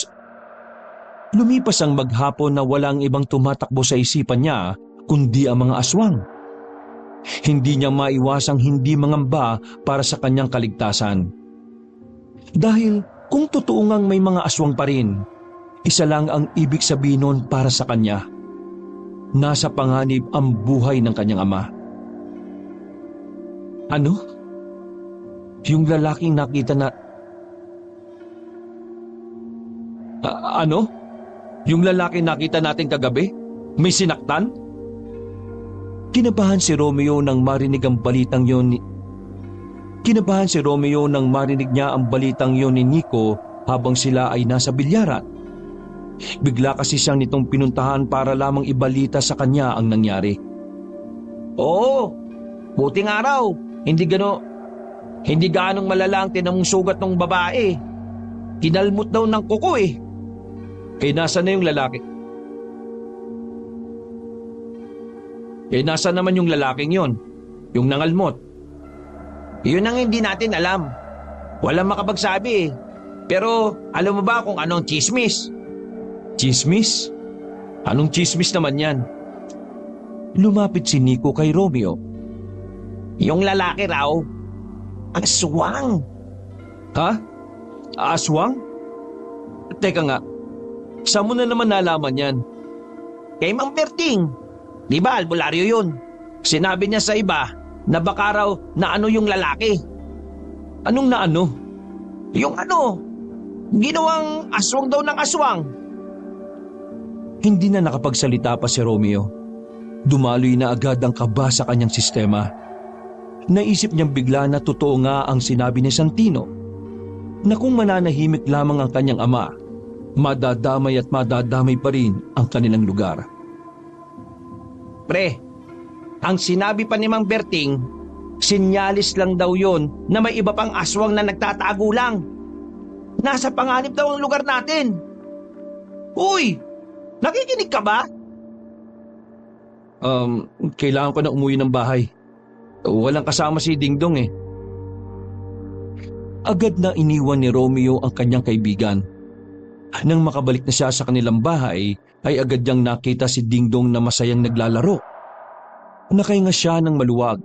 Lumipas ang maghapon na walang ibang tumatakbo sa isipan niya kundi ang mga aswang. Hindi niya maiwasang hindi mangamba para sa kanyang kaligtasan. Dahil kung totoo ngang may mga aswang pa rin, isa lang ang ibig sabihin nun para sa kanya. Nasa panganib ang buhay ng kanyang ama. Ano? Yung lalaking nakita na... ano? Yung lalaking nakita natin kagabi? May sinaktan? Kinabahan si Romeo nang marinig ang balitang yon niya ang balitang yon ni Nico habang sila ay nasa bilyaran. Bigla kasi siyang nitong pinuntahan para lamang ibalita sa kanya ang nangyari. Oo, buting araw. Hindi ganong malala ang tinamong sugat ng babae. Kinalmot daw ng kuko eh. Nasaan na yung lalaki? Nasaan naman yung lalaking yon? Yung nangalmot? Yun ang hindi natin alam. Walang makapagsabi eh. Pero alam mo ba kung anong chismis? Chismis? Anong chismis naman yan? Lumapit si Nico kay Romeo. Yung lalaki raw, aswang. Ha? Aswang? Teka nga, saan mo na naman nalaman yan? Kay Mang Berting. Di ba albularyo yun? Sinabi niya sa iba na baka raw na ano yung lalaki. Anong na ano? Yung ano, ginawang aswang daw ng aswang. Hindi na nakapagsalita pa si Romeo. Dumaloy na agad ang kaba sa kanyang sistema. Naisip niyang bigla na totoo nga ang sinabi ni Santino na kung mananahimik lamang ang kanyang ama, madadamay at madadamay pa rin ang kanilang lugar. Pre, ang sinabi pa ni Mang Berting, sinyalis lang daw yon na may iba pang aswang na nagtatago lang. Nasa panganib daw ang lugar natin. Uy, nakikinig ka ba? Kailangan ko na umuwi ng bahay. Walang kasama si Dingdong eh. Agad na iniwan ni Romeo ang kanyang kaibigan. Nang makabalik na siya sa kanilang bahay, ay agad niyang nakita si Dingdong na masayang naglalaro. Nakahinga siya ng maluwag.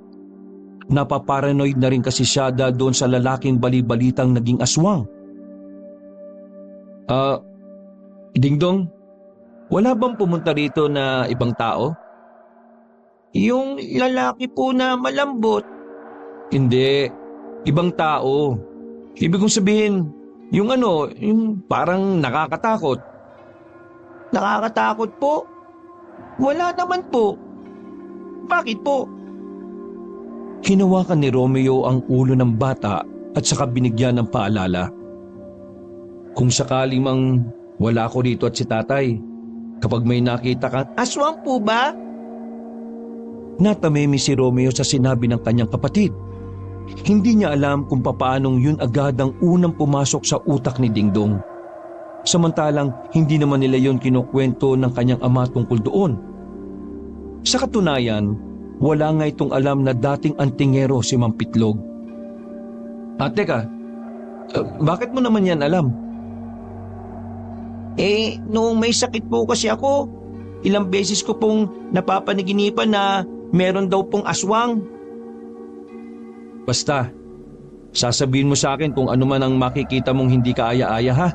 Napaparanoid na rin kasi siya dahil doon sa lalaking bali-balitang naging aswang. Dingdong, wala bang pumunta rito na ibang tao? Yung lalaki po na malambot. Hindi, ibang tao. Ibig kong sabihin, yung parang nakakatakot. Nakakatakot po? Wala naman po. Bakit po? Hinawakan ni Romeo ang ulo ng bata at saka binigyan ng paalala. Kung sakaling mang wala ko dito at si tatay, kapag may nakita kang Aswang po ba? natamimi si Romeo sa sinabi ng kanyang kapatid. Hindi niya alam kung papaanong yun agad ang unang pumasok sa utak ni Dingdong. Samantalang hindi naman nila yun kinukwento ng kanyang ama tungkol doon. Sa katunayan, wala nga itong alam na dating antingero si Mampitlog. Teka, bakit mo naman yan alam? Noong may sakit po kasi ako, ilang beses ko pong napapanaginipan na meron daw pong aswang. Basta, sasabihin mo sa akin kung ano man ang makikita mong hindi ka aya-aya ha?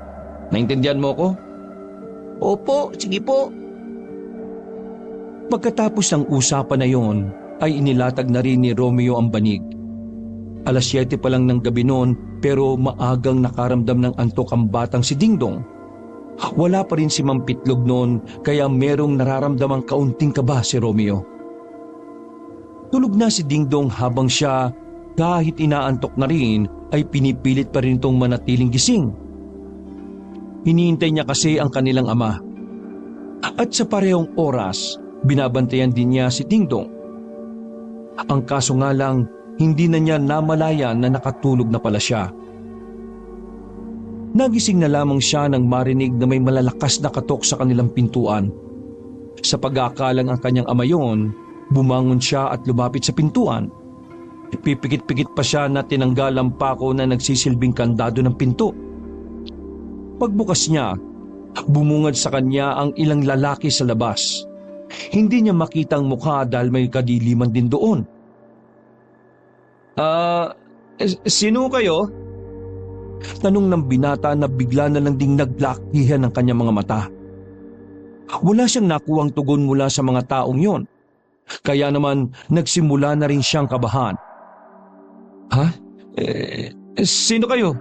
Naintindihan mo ko? Opo, sige po. Pagkatapos ng usapan na yon, ay inilatag na rin ni Romeo ang banig. 7:00 pa lang ng gabi noon pero maagang nakaramdam ng antok ang batang si Dingdong. Wala pa rin si Mampitlog noon kaya merong nararamdamang kaunting kaba si Romeo. Tulog na si Dingdong habang siya kahit inaantok na rin ay pinipilit pa rin itong manatiling gising. Hinihintay niya kasi ang kanilang ama. At sa parehong oras, binabantayan din niya si Dingdong. Ang kaso nga lang, hindi na niya namalayan na nakatulog na pala siya. Nagising na lamang siya nang marinig na may malalakas na katok sa kanilang pintuan. Sa pag-aakalang ang kanyang ama yon, bumangon siya at lumapit sa pintuan. Pipikit-pikit pa siya na tinanggal ang pako na nagsisilbing kandado ng pinto. Pagbukas niya, Bumungad sa kanya ang ilang lalaki sa labas. Hindi niya makita ang mukha dahil may kadiliman din doon. Sino kayo? Tanong ng binata na bigla na lang ding naglakihan ng kanyang mga mata. Wala siyang nakuwang tugon mula sa mga taong yon. Kaya naman nagsimula na rin siyang kabahan. Ha? Sino kayo?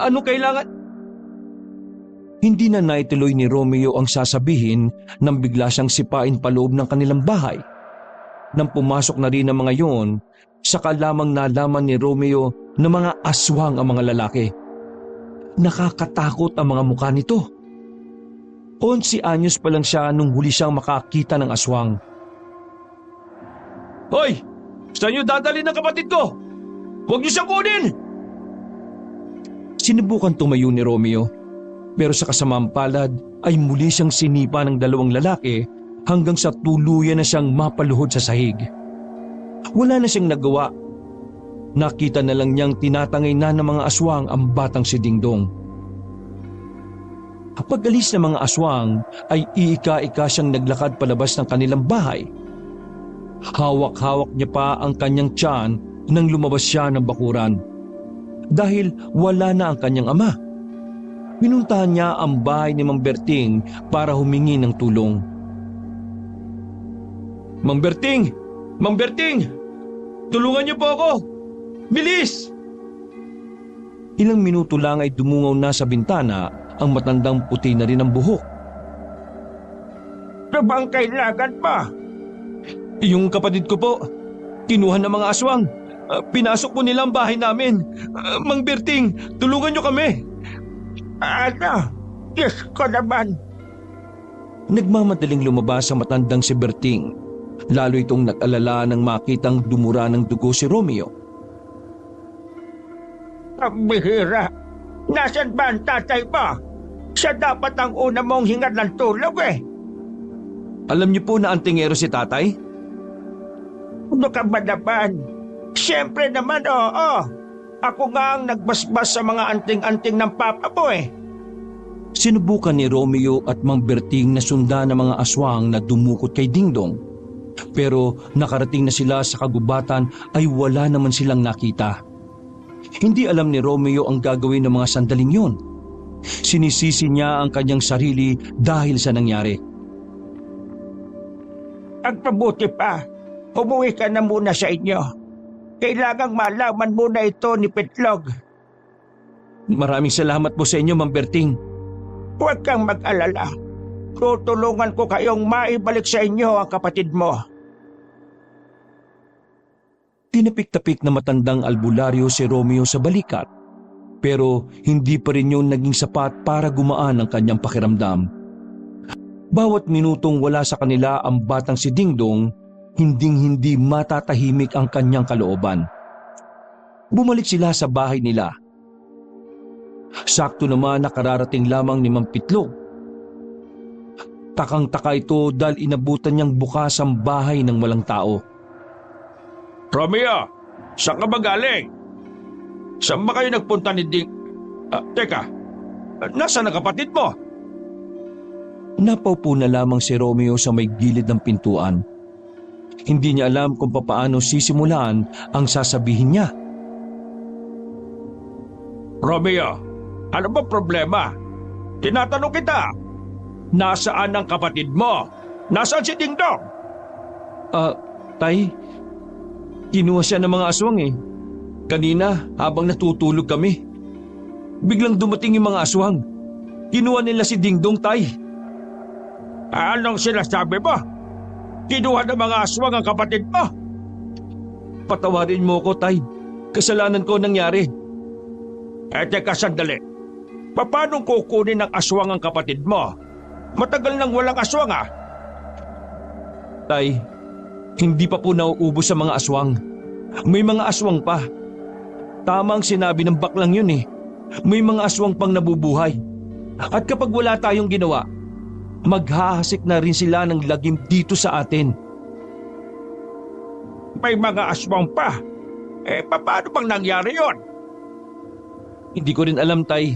Ano kailangan? Hindi na naituloy ni Romeo ang sasabihin nang bigla siyang sipain paloob ng kanilang bahay. Nang pumasok na rin ang mga yon, saka lamang nalaman ni Romeo na mga aswang ang mga lalaki. Nakakatakot ang mga mukha nito. 11 anyos pa lang siya nung huli siyang makakita ng aswang. Hoy! Saan niyo dadalhin ng kapatid ko? Huwag niyo siyang kunin! Sinubukan tumayo ni Romeo, pero sa kasamaang palad ay muli siyang sinipa ng dalawang lalaki hanggang sa tuluyan na siyang mapaluhod sa sahig. Wala na siyang nagawa. Nakita na lang niyang tinatangay na ng mga aswang ang batang si Dingdong. Pag alis ng mga aswang ay iika-ika siyang naglakad palabas ng kanilang bahay. Hawak-hawak niya pa ang kanyang tiyan nang lumabas siya ng bakuran. Dahil wala na ang kanyang ama. Pinuntahan niya ang bahay ni Mang Berting para humingi ng tulong. Mang Berting! Mang Berting! Tulungan niyo po ako! Bilis! Ilang minuto lang ay dumungaw na sa bintana ang matandang puti na rin ang buhok. Ano bang kailangan pa? Yung kapatid ko po, kinuha ng mga aswang. Pinasok po nila ang bahay namin. Mang Berting, tulungan niyo kami. Ano? Diyos ko naman. Nagmamadaling lumabas ang matandang si Berting. Lalo itong nag-alala nang makitang dumura ng dugo si Romeo. Ang bihira. Nasaan ba ang tatay mo? Siya dapat ang una mong hingan ng tulog eh. Alam niyo po na antingero si tatay? Ano ka ba naman? Siyempre naman, oo. Ako nga ang nagbasbas sa mga anting-anting ng papa mo eh. Sinubukan ni Romeo at Mang Berting na sundan ng mga aswang na dumukot kay Dingdong. Pero nakarating na sila sa kagubatan ay wala naman silang nakita. Hindi alam ni Romeo ang gagawin ng mga sandaling yun. Sinisisi niya ang kanyang sarili dahil sa nangyari. Ang mabuti pa, umuwi ka na muna sa inyo. Kailangang malaman muna ito ni Petlog. Maraming salamat po sa inyo, Mang Berting. Huwag kang mag-alala. Tutulungan ko kayong maibalik sa inyo ang kapatid mo. Tinapik-tapik na matandang albularyo si Romeo sa balikat, pero hindi pa rin yun naging sapat para gumaan ang kanyang pakiramdam. Bawat minutong wala sa kanila ang batang si Dingdong, hinding-hindi matatahimik ang kanyang kalooban. Bumalik sila sa bahay nila. Sakto naman nakararating lamang ni Mang Pitlog. Takang-taka ito dahil inabutan niyang bukas ang bahay ng walang tao. Romeo, saan ka ba galing? Saan ba kayo nagpunta ni Ding... teka, nasaan ang kapatid mo? Napaupo na lamang si Romeo sa may gilid ng pintuan. Hindi niya alam kung papaano sisimulan ang sasabihin niya. Romeo, ano ba problema? Tinatanong kita. Nasaan ang kapatid mo? Nasaan si Dingdong? Tay, kinuha siya ng mga aswang eh. Kanina, habang natutulog kami. Biglang dumating yung mga aswang. Kinuha nila si Dingdong, Tay. Anong sinasabi mo? Kinuha ng mga aswang ang kapatid mo? Patawarin mo ko, Tay. Kasalanan ko nangyari. Teka sandali. Paano kukunin ng aswang ang kapatid mo? Matagal nang walang aswang ah. Tay, hindi pa po nauubos sa mga aswang. May mga aswang pa. Tama ang sinabi ng baklang yun eh. May mga aswang pang nabubuhay. At kapag wala tayong ginawa, maghahasik na rin sila ng lagim dito sa atin. May mga aswang pa. Paano bang nangyari yon? Hindi ko rin alam, Tay.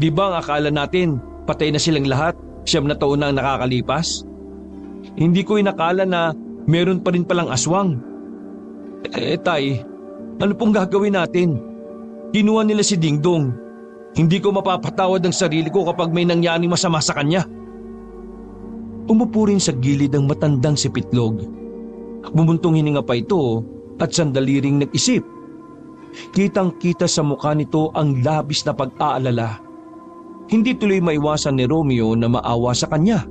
Di ba ang akala natin, patay na silang lahat, 9 na ang nakakalipas. Hindi ko inakala na meron pa rin palang aswang. Tay, ano pong gagawin natin? Kinuha nila si Dingdong. Hindi ko mapapatawad ang sarili ko kapag may nangyaring masama sa kanya. Umupo rin sa gilid ang matandang si Pitlog. Bumuntong hininga pa ito at sandali ring nag-isip. Kitang-kita sa mukha nito ang labis na pag-aalala. Hindi tuloy maiwasan ni Romeo na maawa sa kanya.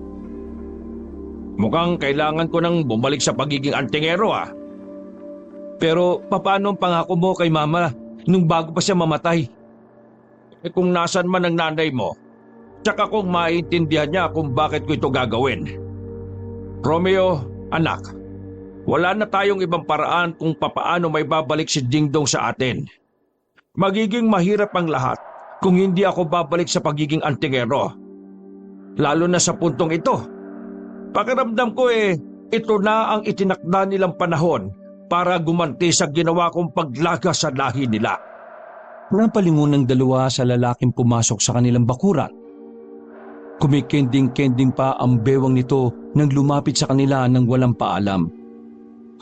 Mukhang kailangan ko nang bumalik sa pagiging antingero Pero paano ang pangako mo kay Mama nung bago pa siya mamatay? Kung nasan man ang nanay mo, tsaka kung maintindihan niya kung bakit ko ito gagawin. Romeo, anak, wala na tayong ibang paraan kung papaano may babalik si Dingdong sa atin. Magiging mahirap ang lahat kung hindi ako babalik sa pagiging antingero. Lalo na sa puntong ito. Pakiramdam ko ito na ang itinakda nilang panahon para gumanti sa ginawa kong paglaga sa lahi nila. Napalingon ng dalawa sa lalaking pumasok sa kanilang bakuran. Kumikending-kending pa ang bewang nito nang lumapit sa kanila nang walang paalam.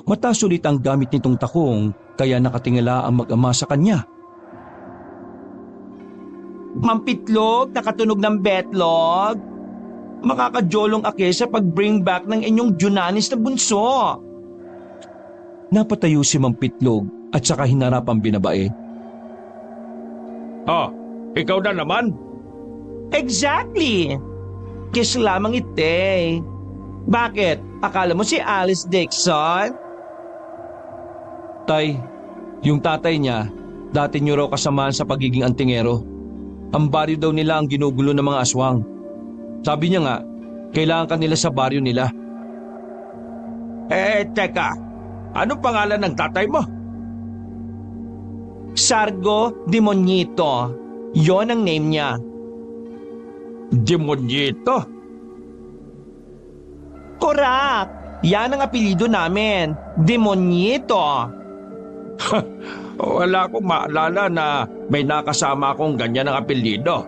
Mataas ulit ang gamit nitong takong kaya nakatingala ang mag-ama sa kanya. Mampitlog, nakatunog ng betlog. Makakajolong ake sa pag-bring back ng inyong Junanis na bunso. Napatayo si Mampitlog at saka hinarap ang binabae. Ikaw na naman? Exactly! Kiss lamang ite. Bakit? Akala mo si Alice Dixon? Tay, yung tatay niya, dati niyo raw kasamaan sa pagiging antingero. Ang baryo daw nila ang ginugulo ng mga aswang. Sabi niya nga, kailangan ka nila sa baryo nila. Teka, anong pangalan ng tatay mo? Sargo Demonito. Yon ang name niya. Demonyito? Correct! Yan ang apelido namin. Demonito. Wala akong maalala na may nakasama akong ganyan ang apelyido.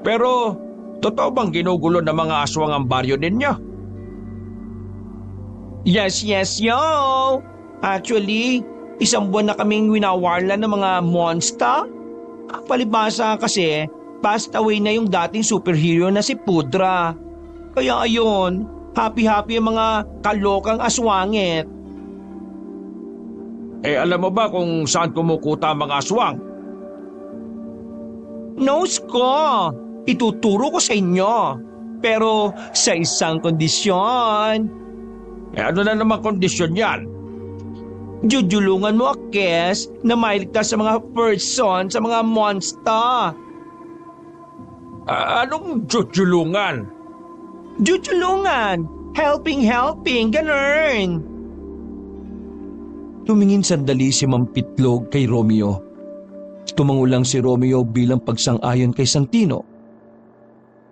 Pero, totoo bang ginugulo ng mga aswang ang baryo ninyo? Yes, yo! Actually, 1 buwan na kaming winawarla ng mga monster. Palibasa kasi, passed away na yung dating superhero na si Pudra. Kaya ayun, happy-happy ang mga kalokang aswangit. Alam mo ba kung saan kumukuta ang mga aswang? Nose ko! Ituturo ko sa inyo. Pero sa isang kondisyon. Ano na naman kondisyon yan? Jujulungan mo, Kes, na mailigtas sa mga person, sa mga monster. Anong jujulungan? Jujulungan! Helping, ganun! Tumingin sandali si Mampitlog kay Romeo. Tumango lang si Romeo bilang pagsang-ayon kay Santino.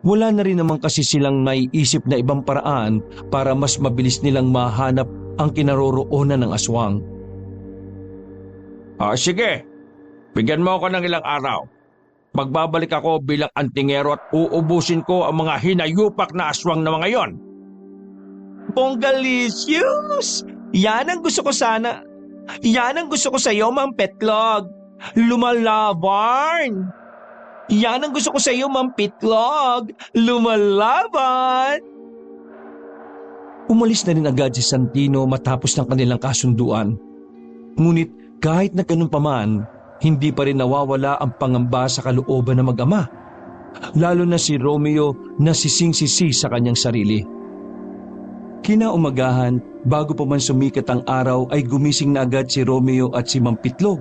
Wala na rin naman kasi silang naiisip na ibang paraan para mas mabilis nilang mahanap ang kinaroroonan ng aswang. Sige, bigyan mo ako ng ilang araw. Magbabalik ako bilang antingero at uubusin ko ang mga hinayupak na aswang na mga yon. Bongalicious! Yan ang gusto ko sana. Yan ang gusto ko sa iyo, Mampitlog. Lumalaban! Yan ang gusto ko sa iyo, Mampitlog. Lumalaban! Umalis na rin agad si Santino matapos ng kanilang kasunduan. Ngunit kahit na ganun pa man, hindi pa rin nawawala ang pangamba sa kalooban ng mag-ama. Lalo na si Romeo na sising-sisi sa kanyang sarili. Kinaumagahan, bago pa man sumikat ang araw ay gumising na agad si Romeo at si Mampitlog.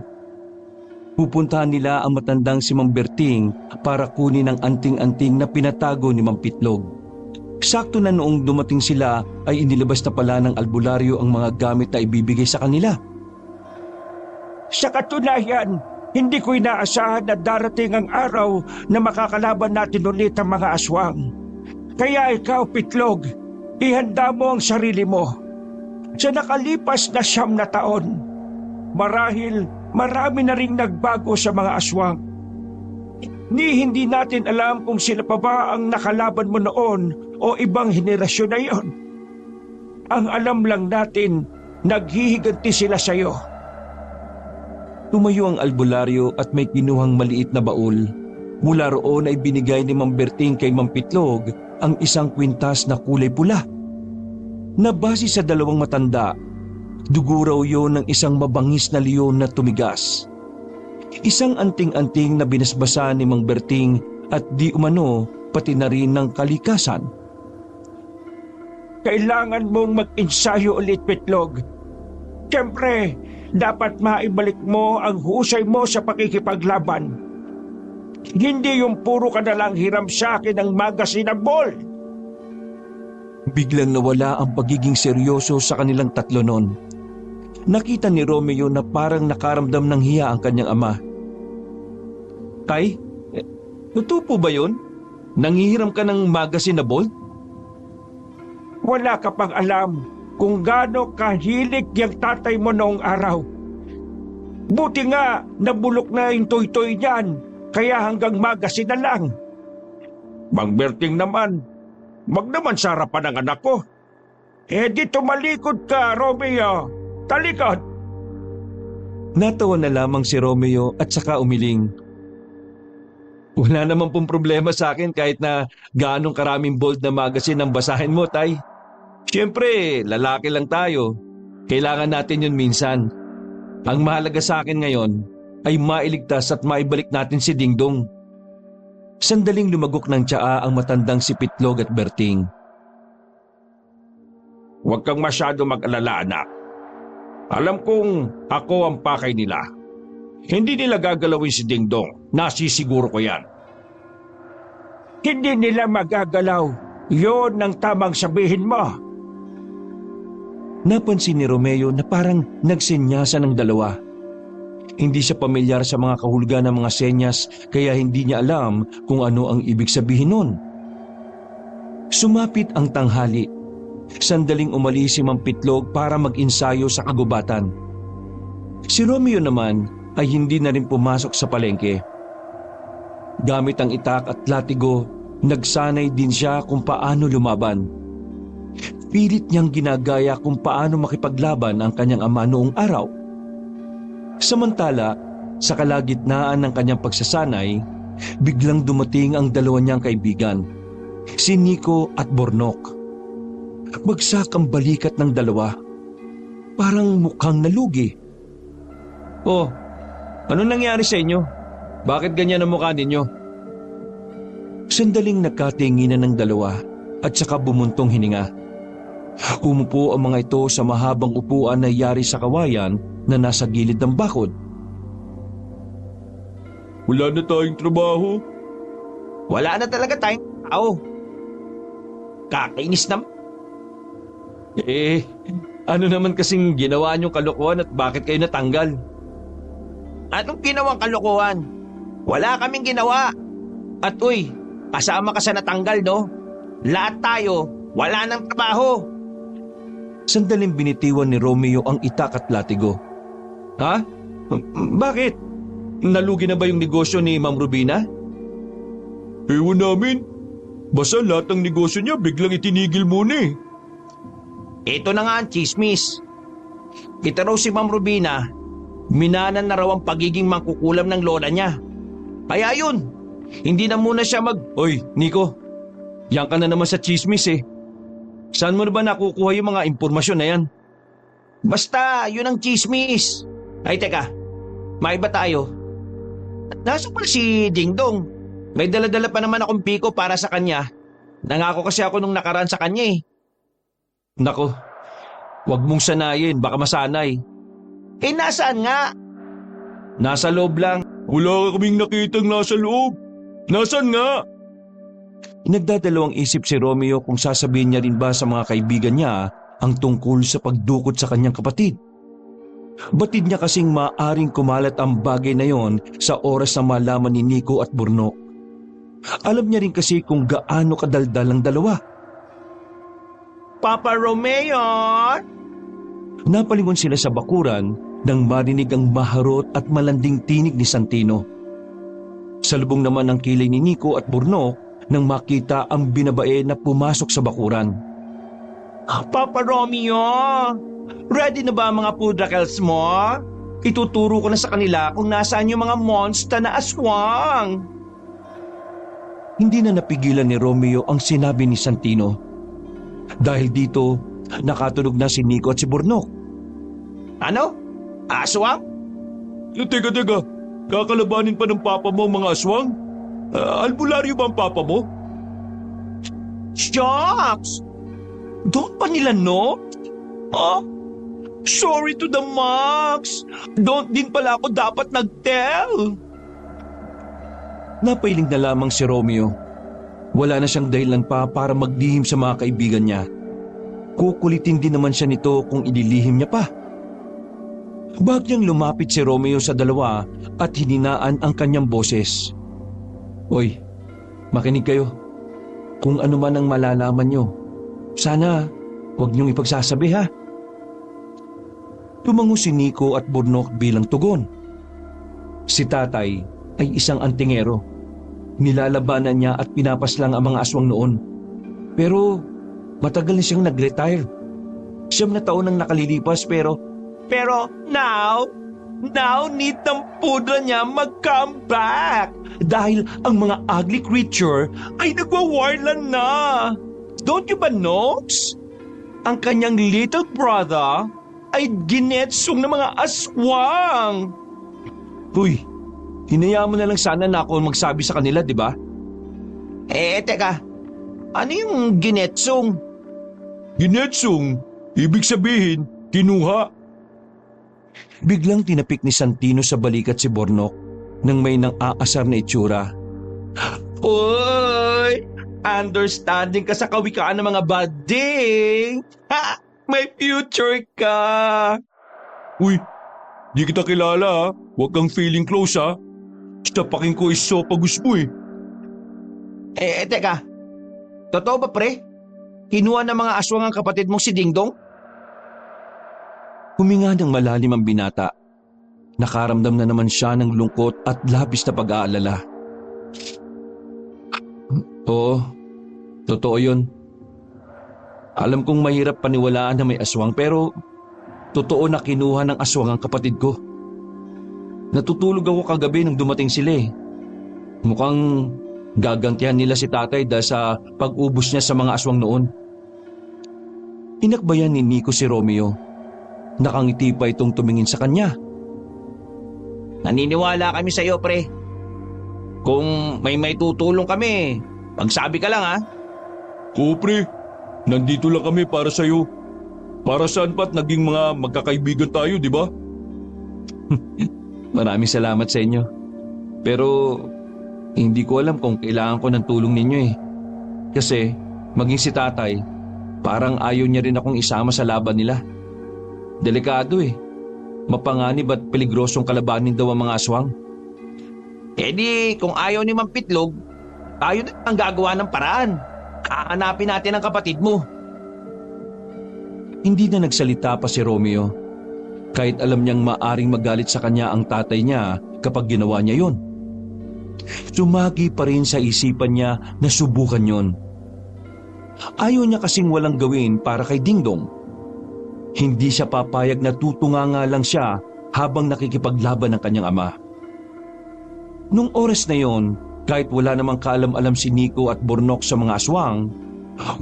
Pupuntahan nila ang matandang si Mang Berting para kunin ang anting-anting na pinatago ni Mampitlog. Sakto na noong dumating sila ay inilabas na pala ng albularyo ang mga gamit na ibibigay sa kanila. Sa katunayan, hindi ko inaasahan na darating ang araw na makakalaban natin ulit ang mga aswang. Kaya ikaw, Pitlog, ihanda mo ang sarili mo. Sa nakalipas na 9 na taon, marahil marami na ring nagbago sa mga aswang. ni hindi natin alam kung sila pa ba ang nakalaban mo noon o ibang henerasyon na yon. Ang alam lang natin, naghihiganti sila sa iyo. Tumayo ang albularyo at may kinuhang maliit na baul. Mula roon ay binigay ni Mang Berting kay Mang Pitlog ang isang kwintas na kulay pula. Nabase sa dalawang matanda, dugo raw yun ng isang mabangis na leon na tumigas. Isang anting-anting na binasbasa ni Mang Berting at di umano pati na rin ng kalikasan. Kailangan mong mag-ensayo ulit, Pitlog. Siyempre, dapat maibalik mo ang husay mo sa pakikipaglaban. Hindi yung puro ka na lang hiram sa akin ng magasin ng ball. Biglang nawala ang pagiging seryoso sa kanilang tatlo noon. Nakita ni Romeo na parang nakaramdam ng hiya ang kanyang ama. Tay, totoo po ba yun? Nanghihiram ka ng magasin na ball? Wala ka pang alam kung gaano kahilig yung tatay mo noong araw. Buti nga nabulok na yung toy-toy niyan, kaya hanggang magasin na lang. Mang Berting naman, wag naman sa harapan ng anak ko. Di tumalikod ka, Romeo. Talikod! Natawa na lamang si Romeo at saka umiling. Wala naman pong problema sa akin kahit na gaanong karaming bold na magasin ang basahin mo, Tay. Siyempre, lalaki lang tayo. Kailangan natin yun minsan. Ang mahalaga sa akin ngayon ay mailigtas at maibalik natin si Dingdong. Sandaling lumagok ng tsaa ang matandang si Pitlog at Berting. Huwag kang masyado mag-alala, anak. Alam kong ako ang pakay nila. Hindi nila gagalawin si Dingdong. Nasisiguro ko yan. Hindi nila magagalaw. Yun ang tamang sabihin mo. Napansin ni Romeo na parang nagsenyasa ng dalawa. Hindi siya pamilyar sa mga kahulugan ng mga senyas kaya hindi niya alam kung ano ang ibig sabihin nun. Sumapit ang tanghali. Sandaling umalis si Mang Pitlog para mag-ensayo sa kagubatan. Si Romeo naman ay hindi na rin pumasok sa palengke. Gamit ang itak at latigo, nagsanay din siya kung paano lumaban. Pilit niyang ginagaya kung paano makipaglaban ang kanyang ama noong araw. Samantala, sa kalagitnaan ng kanyang pagsasanay, biglang dumating ang dalawa niyang kaibigan, si Nico at Bornok. Bagsak ang balikat ng dalawa. Parang mukhang nalugi. Oh, ano nangyari sa inyo? Bakit ganyan ang mukha ninyo? Sandaling nagkatinginan ng dalawa at saka bumuntong hininga. Umupo ang mga ito sa mahabang upuan na yari sa kawayan na nasa gilid ng bakod. Wala na tayong trabaho. Wala na talaga tayong tao. Kakainis na. Ano naman kasing ginawa niyong kalokohan at bakit kayo natanggal? Anong ginawang kalokohan? Wala kaming ginawa. At uy, kasama ka sa natanggal, no? Lahat tayo, wala nang trabaho. Sandaling binitiwan ni Romeo ang itak at latigo. Ha? Bakit? Nalugi na ba yung negosyo ni Ma'am Rubina? Ewan namin. Basta lahat ng negosyo niya biglang itinigil muna eh. Ito na nga ang chismis. Kita raw si Ma'am Rubina, minanan na raw ang pagiging mangkukulam ng lola niya. Kaya yun, hindi na muna siya Oy, Nico, yan ka na naman sa chismis eh. Saan mo na ba nakukuha yung mga impormasyon na yan? Basta, yun ang chismis. Ay teka, maiba tayo. Nasaan pala si Dingdong? May dala-dala pa naman akong piko para sa kanya. Nangako kasi ako nung nakaraan sa kanya eh. Nako, wag mong sanayin, baka masanay. Nasaan nga? Nasa loob lang. Wala kaming nakitang nasa loob. Nasaan nga? Nagdadalawang isip si Romeo kung sasabihin niya rin ba sa mga kaibigan niya ang tungkol sa pagdukot sa kanyang kapatid. Batid niya kasing maaring kumalat ang bagay na yon sa oras na malaman ni Nico at Bornok. Alam niya rin kasi kung gaano kadaldal ang dalawa. Papa Romeo? Napalingon sila sa bakuran nang marinig ang maharot at malanding tinig ni Santino. Salubong naman ang kilay ni Nico at Burnok nang makita ang binabae na pumasok sa bakuran. Papa Romeo, ready na ba ang mga pudrakels mo? Ituturo ko na sa kanila kung nasaan yung mga monster na aswang. Hindi na napigilan ni Romeo ang sinabi ni Santino. Dahil dito, nakatunog na si Nico at si Burnok. Ano? Aswang? Teka. Kakalabanin pa ng papa mo ang mga aswang? Albularyo ba ang papa mo? Shucks! Doon pa nila, no? Sorry to the max. Don't din pala ako dapat nag-tell. Napailing na lamang si Romeo. Wala na siyang dahilan pa para maglihim sa mga kaibigan niya. Kukulitin din naman siya nito kung ililihim niya pa. Bagyang lumapit si Romeo sa dalawa at hininaan ang kanyang boses. Hoy, makinig kayo. Kung ano man ang malalaman nyo, sana huwag niyong ipagsasabi ha. Tumango si Nico at Burnok bilang tugon. Si tatay ay isang antingero. Nilalabanan niya at pinapaslang ang mga aswang noon. Pero matagal na siyang nag-retire. 9 na taon ang nakalilipas Pero now need ng pudra niya mag-come back. Dahil ang mga ugly creature ay nagwawarlan na. Don't you ba notes? Ang kanyang little brother ay ginetsong ng mga aswang. Uy, hinayaan mo na lang sana na ako magsabi sa kanila, di ba? Teka. Ano yung ginetsong? Ginetsong, ibig sabihin, kinuha. Biglang tinapik ni Santino sa balikat si Burnok nang may nang aasar na itsura. Uy! Understanding ka sa kawikaan ng mga bading! Ha! May future ka! Uy, di kita kilala ha. Huwag kang feeling close ha. Tapakin ko isopagus mo eh. Teka. Totoo ba, pre? Kinuha ng mga aswang ang kapatid mong si Dingdong? Huminga ng malalim ang binata. Nakaramdam na naman siya ng lungkot at labis na pag-aalala. Oo, totoo yun. Alam kong mahirap paniwalaan na may aswang pero totoo na kinuha ng aswang ang kapatid ko. Natutulog ako kagabi nung dumating sila eh. Mukhang gagantihan nila si tatay dahil sa pag-ubos niya sa mga aswang noon. Inakbayan ni Nico si Romeo. Nakangiti pa itong tumingin sa kanya. Naniniwala kami sa iyo, pre. Kung may tutulong kami, magsabi ka lang ha. Pre, nandito lang kami para sa'yo. Para saan pa't naging mga magkakaibigan tayo, di ba? Maraming salamat sa inyo. Pero hindi ko alam kung kailangan ko ng tulong ninyo eh. Kasi maging si tatay, parang ayaw niya rin akong isama sa laban nila. Delikado eh. Mapanganib at peligrosong kalabanin daw ang mga aswang. Kung ayaw ni Mang Pitlog, tayo na ang gagawa ng paraan. Hahanapin natin ang kapatid mo. Hindi na nagsalita pa si Romeo. Kahit alam niyang maaring magalit sa kanya ang tatay niya kapag ginawa niya yon. Sumagi pa rin sa isipan niya na subukan yon. Ayaw niya kasing walang gawin para kay Dingdong. Hindi siya papayag na tutunganga lang siya habang nakikipaglaban ng kanyang ama. Nung oras na yon, kahit wala namang kaalam-alam si Nico at Burnok sa mga aswang,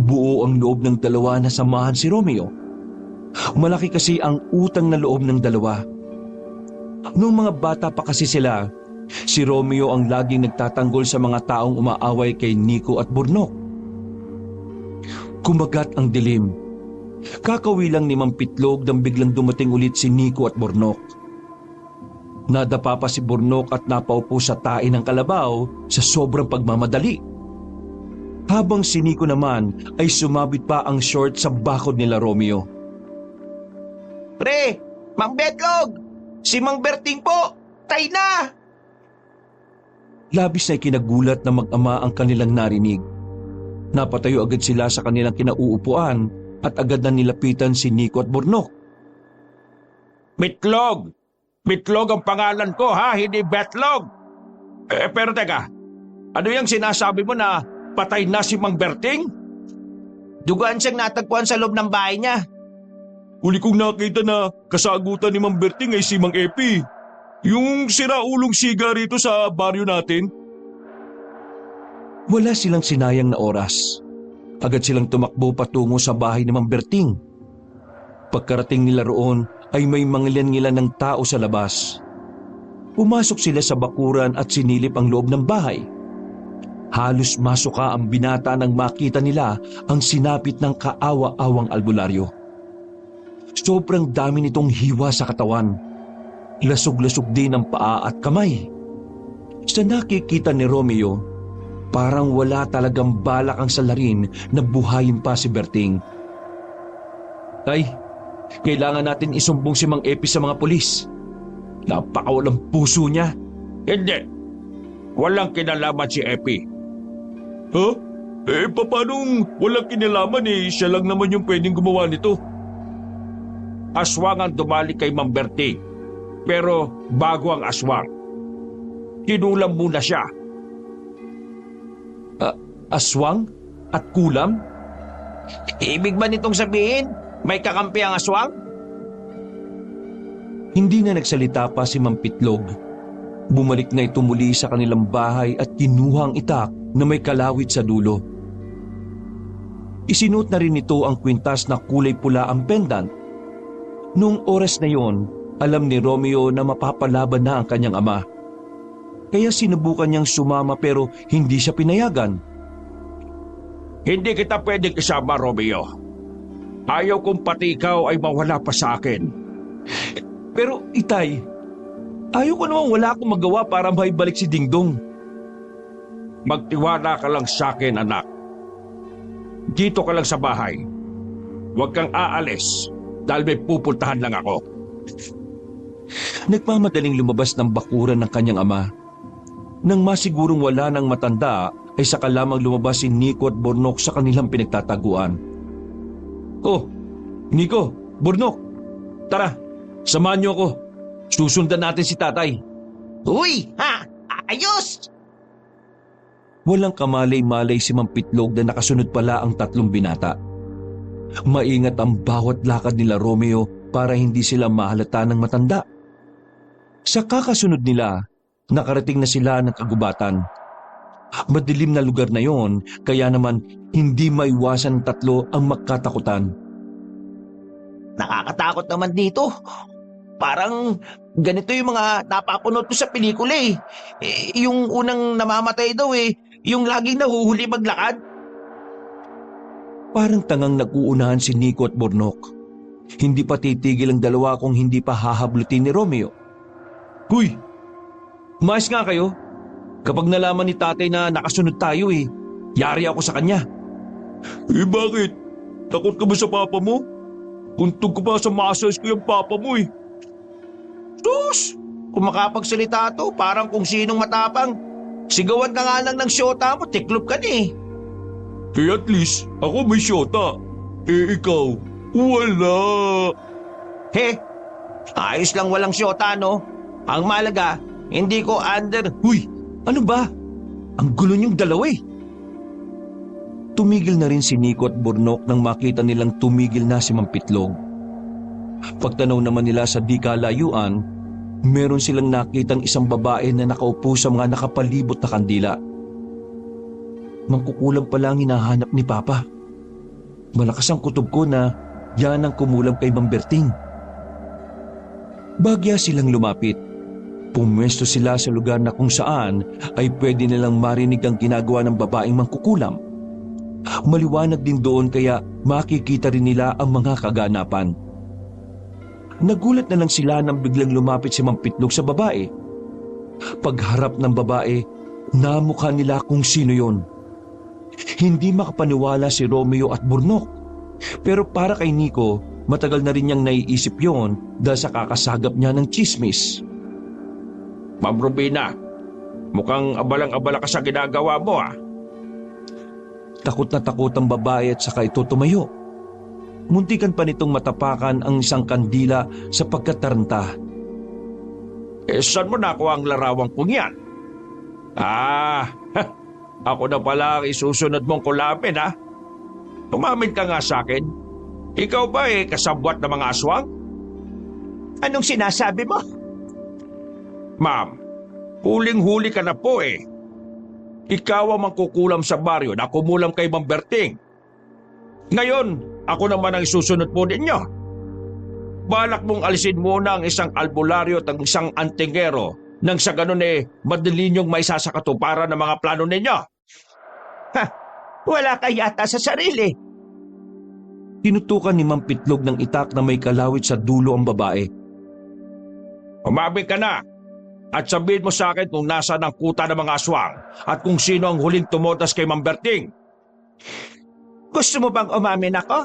buo ang loob ng dalawa na samahan si Romeo. Malaki kasi ang utang na loob ng dalawa. Nung mga bata pa kasi sila, si Romeo ang laging nagtatanggol sa mga taong umaaway kay Nico at Burnok. Kumagat ang dilim. Kakawi lang ni Mang Pitlog nang biglang dumating ulit si Nico at Burnok. Nadapa pa si Burnok at napaupo sa tain ng kalabaw sa sobrang pagmamadali. Habang si Nico naman ay sumabit pa ang short sa bakod nila Romeo. Pre, Mang Betlog! Si Mang Berting po! Tay na! Labis na ikinagulat na mag-ama ang kanilang narinig. Napatayo agad sila sa kanilang kinauupuan at agad na nilapitan si Nico at Burnok. Bitlog! Bitlog ang pangalan ko ha, hindi Betlog! Pero teka, ano yung sinasabi mo na patay na si Mang Berting? Dugaan siyang natagpuan sa loob ng bahay niya. Huli kong nakita na kasagutan ni Mang Berting ay si Mang Epi. Yung siraulong siga rito sa baryo natin. Wala silang sinayang na oras. Agad silang tumakbo patungo sa bahay ni Mang Berting. Pagkarating nila roon ay may mangilan-ngilan ng tao sa labas. Pumasok sila sa bakuran at sinilip ang loob ng bahay. Halos masuka ang binata nang makita nila ang sinapit ng kaawa-awang albularyo. Sobrang dami nitong hiwa sa katawan. Lasog-lasog din ang paa at kamay. Sa nakikita ni Romeo, parang wala talagang balak ang salarin na buhayin pa si Berting. Tay, kailangan natin isumbong si Mang Epi sa mga pulis. Napakawalang puso niya. Hindi. Walang kinalaman si Epi. Ha? Paano walang kinalaman siya lang naman yung pwedeng gumawa nito? Aswang ang dumali kay Mang Berting. Pero bago ang aswang, kinulam muna siya. Aswang at kulam? Ibig ba nitong sabihin, may kakampi ang aswang? Hindi na nagsalita pa si Mang Pitlog. Bumalik na ito muli sa kanilang bahay at kinuha ang itak na may kalawit sa dulo. Isinuot na rin ito ang kwintas na kulay pula ang pendant. Noong oras na yon, alam ni Romeo na mapapalaban na ang kanyang ama. Kaya sinubukan niyang sumama pero hindi siya pinayagan. Hindi kita pwedeng isama, Romeo. Ayaw kong pati ikaw ay mawala pa sa akin. Pero itay, ayaw ko namang wala akong magawa para maibalik si Dingdong. Magtiwala ka lang sa akin, anak. Dito ka lang sa bahay. Huwag kang aalis dahil may pupuntahan lang ako. Nagmamadaling lumabas ng bakuran ng kanyang ama. Nang masigurong wala ng matanda, ay saka lamang lumabas si Nico at Bornok sa kanilang pinagtataguan. Oh, Nico, Bornok, tara, samahan niyo ako. Susundan natin si tatay. Uy, ha? Ayos! Walang kamalay-malay si Mang Pitlog na nakasunod pala ang tatlong binata. Maingat ang bawat lakad nila Romeo para hindi sila mahalata ng matanda. Sa kakasunod nila, nakarating na sila ng kagubatan. Madilim na lugar na yon, kaya naman hindi maiwasan ng tatlo ang magkatakutan. Nakakatakot naman dito. Parang ganito yung mga napapanood ko sa pelikula yung unang namamatay daw yung laging nahuhuli maglakad. Parang tangang nag-uunahan si Nico at Bornok. Hindi pa titigil ang dalawa kung hindi pa hahablutin ni Romeo. Huy! Umayos nga kayo. Kapag nalaman ni tatay na nakasunod tayo yari ako sa kanya. Bakit? Takot ka ba sa papa mo? Kuntog ko pa sa muscles ko yung papa mo Sus! Kung makapagsalita to, parang kung sinong matapang. Sigawan ka nga lang ng syota mo, tiklop ka na At least, ako may syota. Ikaw, wala. He, ayos lang walang syota, no? Ang malaga, hindi ko under... Huy! Ano ba? Ang gulo niyong dalawa Tumigil na rin si Nico at Bornok nang makita nilang tumigil na si Mang Pitlog. Pagtanaw naman nila sa di kalayuan, meron silang nakitang isang babae na nakaupo sa mga nakapalibot na kandila. Mangkukulam pala ang hinahanap ni Papa. Malakas ang kutob ko na yan ang kumulam kay Mang Berting. Bagya silang lumapit. Pumwesto sila sa lugar na kung saan ay pwede nilang marinig ang ginagawa ng babaeng mangkukulam. Maliwanag din doon kaya makikita rin nila ang mga kaganapan. Nagulat na lang sila nang biglang lumapit si Mang Pitlog sa babae. Pagharap ng babae, namukha nila kung sino yon. Hindi makapaniwala si Romeo at Bornok. Pero para kay Nico, matagal na rin niyang naiisip yon dahil sa kakasagap niya ng chismis. Ma'am Rubina, mukhang abalang-abala ka sa ginagawa mo Takot na takot ang babae at saka ito tumayo. Muntikan pa nitong matapakan ang isang kandila sa pagkataranta. Saan mo nakuha ang larawang kong yan? Ah, ako na pala ang isusunod mong kulapin, ha? Umamin ka nga sa akin. Ikaw ba kasabwat ng mga aswang? Anong sinasabi mo? Ma'am, huling-huli ka na po Ikaw ang mangkukulam sa baryo na kumulam kay Mang Berting. Ngayon, ako naman ang isusunod po ninyo. Balak mong alisin muna ang isang albularyo at ang isang antingero nang sa ganun madali niyong maisasakatuparan ng mga plano ninyo. Ha, wala ka yata sa sarili. Tinutukan ni Mang Pitlog ng itak na may kalawit sa dulo ang babae. Umamin ka na at sabihin mo sa akin kung nasaan ang kuta ng mga aswang at kung sino ang huling tumotas kay Mang Berting. Gusto mo bang umamin ako?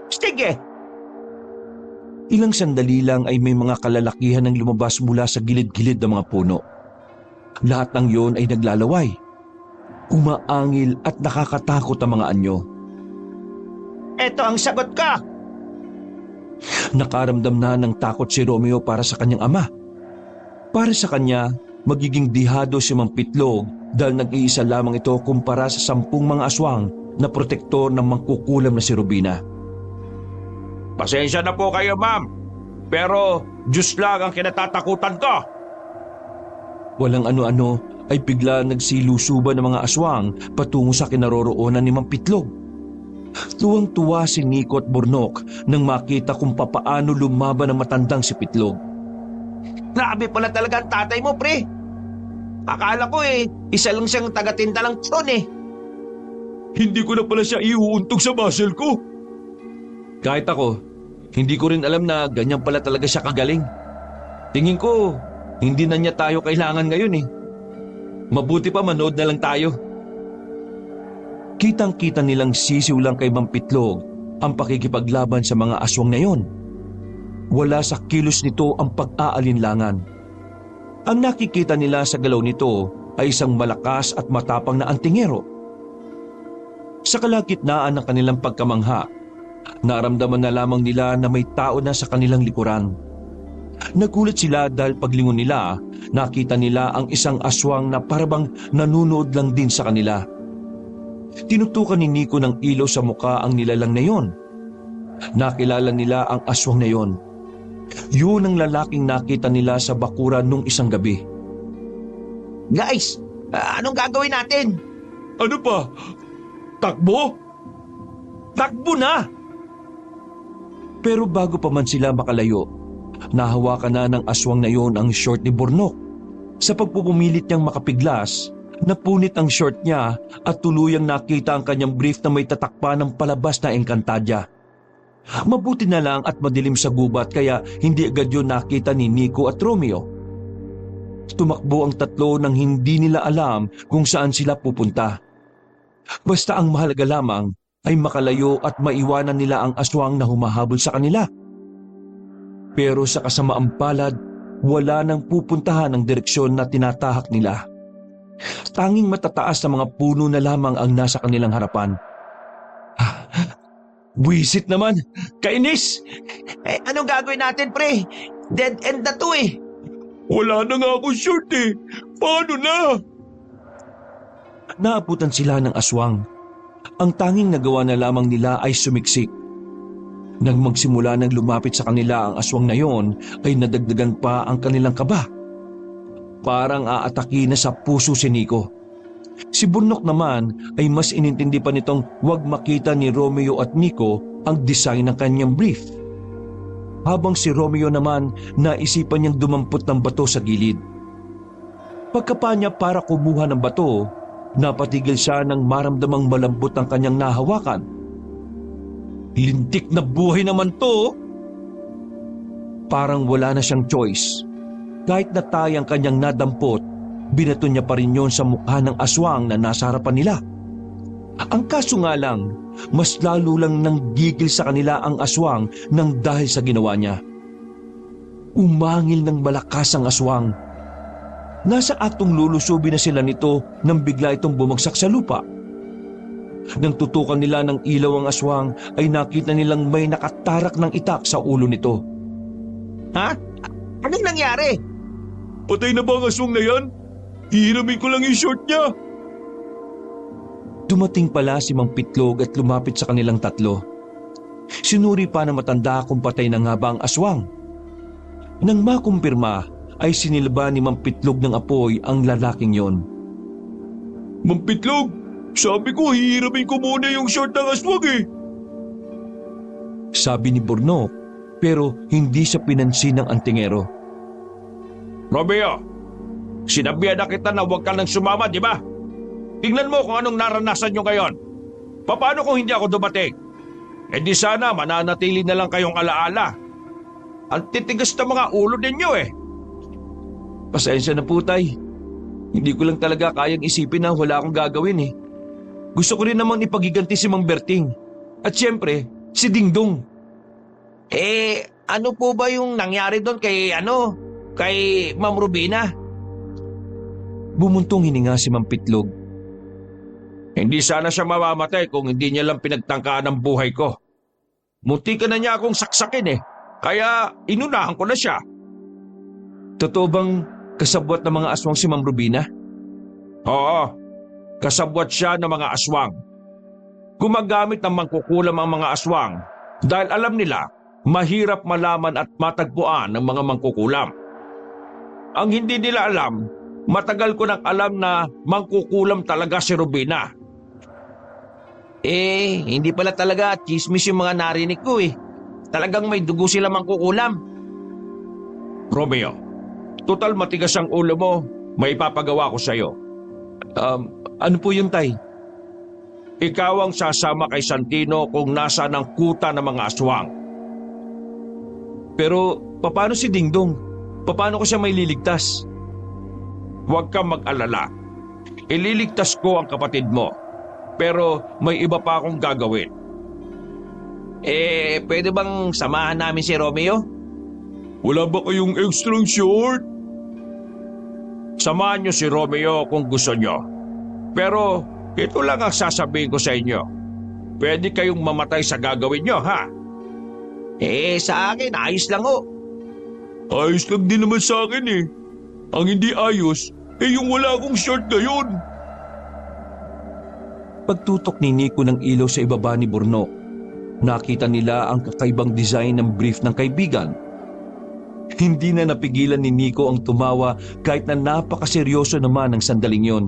Sige. Ilang sandali lang ay may mga kalalakihan ang lumabas mula sa gilid-gilid ng mga puno. Lahat ng yon ay naglalaway. Umaangil at nakakatakot ang mga anyo. Ito ang sagot ko. Nakaramdam na ng takot si Romeo para sa kanyang ama. Para sa kanya, magiging dihado si Mang Pitlog dahil nag-iisa lamang ito kumpara sa 10 mga aswang na protektor ng mangkukulam na si Rubina. Pasensya na po kayo, ma'am. Pero Diyos lang ang kinatatakutan ko. Walang ano-ano ay bigla nagsilusuban ng mga aswang patungo sa kinaroroonan ni Mang Pitlog. Tuwang-tuwa si Nico at Burnok nang makita kung papaano lumaban ang matandang si Pitlog. Grabe pala talaga ang tatay mo, pre. Akala ko isa lang siyang tagatinda lang tson Hindi ko na pala siya iuuntog sa muscle ko. Kahit ako, hindi ko rin alam na ganyan pala talaga siya kagaling. Tingin ko, hindi na niya tayo kailangan ngayon Mabuti pa manood na lang tayo. Kitang-kita nilang sisiw lang kay Mang Pitlog ang pakikipaglaban sa mga aswang na yon. Wala sa kilos nito ang pag-aalinlangan. Ang nakikita nila sa galaw nito ay isang malakas at matapang na antingero. Sa kalagitnaan ng kanilang pagkamangha, naramdaman na lamang nila na may tao na sa kanilang likuran. Nagulat sila dahil paglingon nila, nakita nila ang isang aswang na parabang nanunood lang din sa kanila. Tinutukan ni Nico ng ilaw sa muka ang nilalang na yon. Nakilala nila ang aswang na yon. Yun ang lalaking nakita nila sa bakuran nung isang gabi. Guys, anong gagawin natin? Ano pa? Takbo? Takbo na! Pero bago pa man sila makalayo, nahawakan na ng aswang na yon ang short ni Burnok. Sa pagpupumilit niyang makapiglas, napunit ang short niya at tuluyang nakita ang kanyang brief na may tatakpan ng palabas na engkantadya. Mabuti na lang at madilim sa gubat kaya hindi agad yun nakita ni Nico at Romeo. Tumakbo ang tatlo nang hindi nila alam kung saan sila pupunta. Basta ang mahalaga lamang ay makalayo at maiwanan nila ang aswang na humahabol sa kanila. Pero sa kasamaang palad, wala nang pupuntahan ang direksyon na tinatahak nila. Tanging matataas na mga puno na lamang ang nasa kanilang harapan. Buwisit naman! Kainis! Anong gagawin natin, pre? Dead end na to Wala na nga ako short Paano na? Naabutan sila ng aswang. Ang tanging nagawa na lamang nila ay sumiksik. Nang magsimula ng lumapit sa kanila ang aswang na yon, ay nadagdagan pa ang kanilang kaba. Parang aatake na sa puso si Nico. Si Burnok naman ay mas inintindi pa nitong huwag makita ni Romeo at Nico ang design ng kanyang brief. Habang si Romeo naman naisipan niyang dumampot ng bato sa gilid. Pagkapa niya para kumuha ng bato, napatigil siya nang maramdamang malambot ang kanyang nahawakan. Lintik na buhay naman to! Parang wala na siyang choice. Kahit natay ang kanyang nadampot, binato niya pa rin yon sa mukha ng aswang na nasa harapan nila. Ang kaso nga lang, mas lalo lang nanggigil sa kanila ang aswang nang dahil sa ginawa niya. Umangil ng malakas ang aswang. Nasa aktong lulusubin na sila nito nang bigla itong bumagsak sa lupa. Nang tutukan nila ng ilaw ang aswang ay nakita nilang may nakatarak ng itak sa ulo nito. Ha? Anong nangyari? Patay na ba ang aswang na yan? Hiramin ko lang yung short niya. Dumating pala si Mang Pitlog at lumapit sa kanilang tatlo. Sinuri pa ng matanda kung patay na nga ba ang aswang. Nang makumpirma ay sinilba ni Mang Pitlog ng apoy ang lalaking yon. Mang Pitlog, sabi ko hiramin ko muna yung short ng aswang eh. Sabi ni Burnok, pero hindi siya pinansin ng antingero. Romeo, sinabihan na kita na huwag ka nang sumama, di ba? Tingnan mo kung anong naranasan nyo ngayon. Paano kung hindi ako dumating? Eh di sana mananatili na lang kayong alaala. Ang titigas na mga ulo ninyo eh. Pasensya na po, Tay. Hindi ko lang talaga kayang isipin na wala akong gagawin eh. Gusto ko rin namang ipagiganti si Mang Berting. At siyempre, si Dingdong. Ano po ba yung nangyari doon kay Ma'am Rubina? Bumuntong hininga si Mang Pitlog. Hindi sana siya mamamatay kung hindi niya lang pinagtangkaan ang buhay ko. Munti ka na niya akong saksakin eh. Kaya inunahan ko na siya. Totoo bang kasabwat ng mga aswang si Ma'am Rubina? Oo, kasabwat siya ng mga aswang. Gumagamit ng mangkukulam ang mga aswang dahil alam nila mahirap malaman at matagpuan ng mga mangkukulam. Ang hindi nila alam, matagal ko nang alam na mangkukulam talaga si Rubina. Hindi pala talaga chismis yung mga narinig ko eh. Talagang may dugo sila mangkukulam. Romeo, total matigas ang ulo mo, may ipapagawa ko sa'yo. Ano po yun, Tay? Ikaw ang sasama kay Santino kung nasa ng kuta ng mga aswang. Pero paano si Dingdong? Paano ko siya may liligtas? Huwag kang mag-alala. Ililigtas ko ang kapatid mo. Pero may iba pa akong gagawin. Pwede bang samahan namin si Romeo? Wala ba kayong extra short? Samahan niyo si Romeo kung gusto niyo. Pero ito lang ang sasabihin ko sa inyo. Pwede kayong mamatay sa gagawin niyo, ha? Sa akin, ayos lang ho. Ayos lang din naman sa akin eh. Ang hindi ayos, yung wala akong short ngayon. Pagtutok ni Nico ng ilaw sa ibaba ni Burnok, nakita nila ang kakaibang design ng brief ng kaibigan. Hindi na napigilan ni Nico ang tumawa kahit na napakaseryoso naman ang sandaling yon.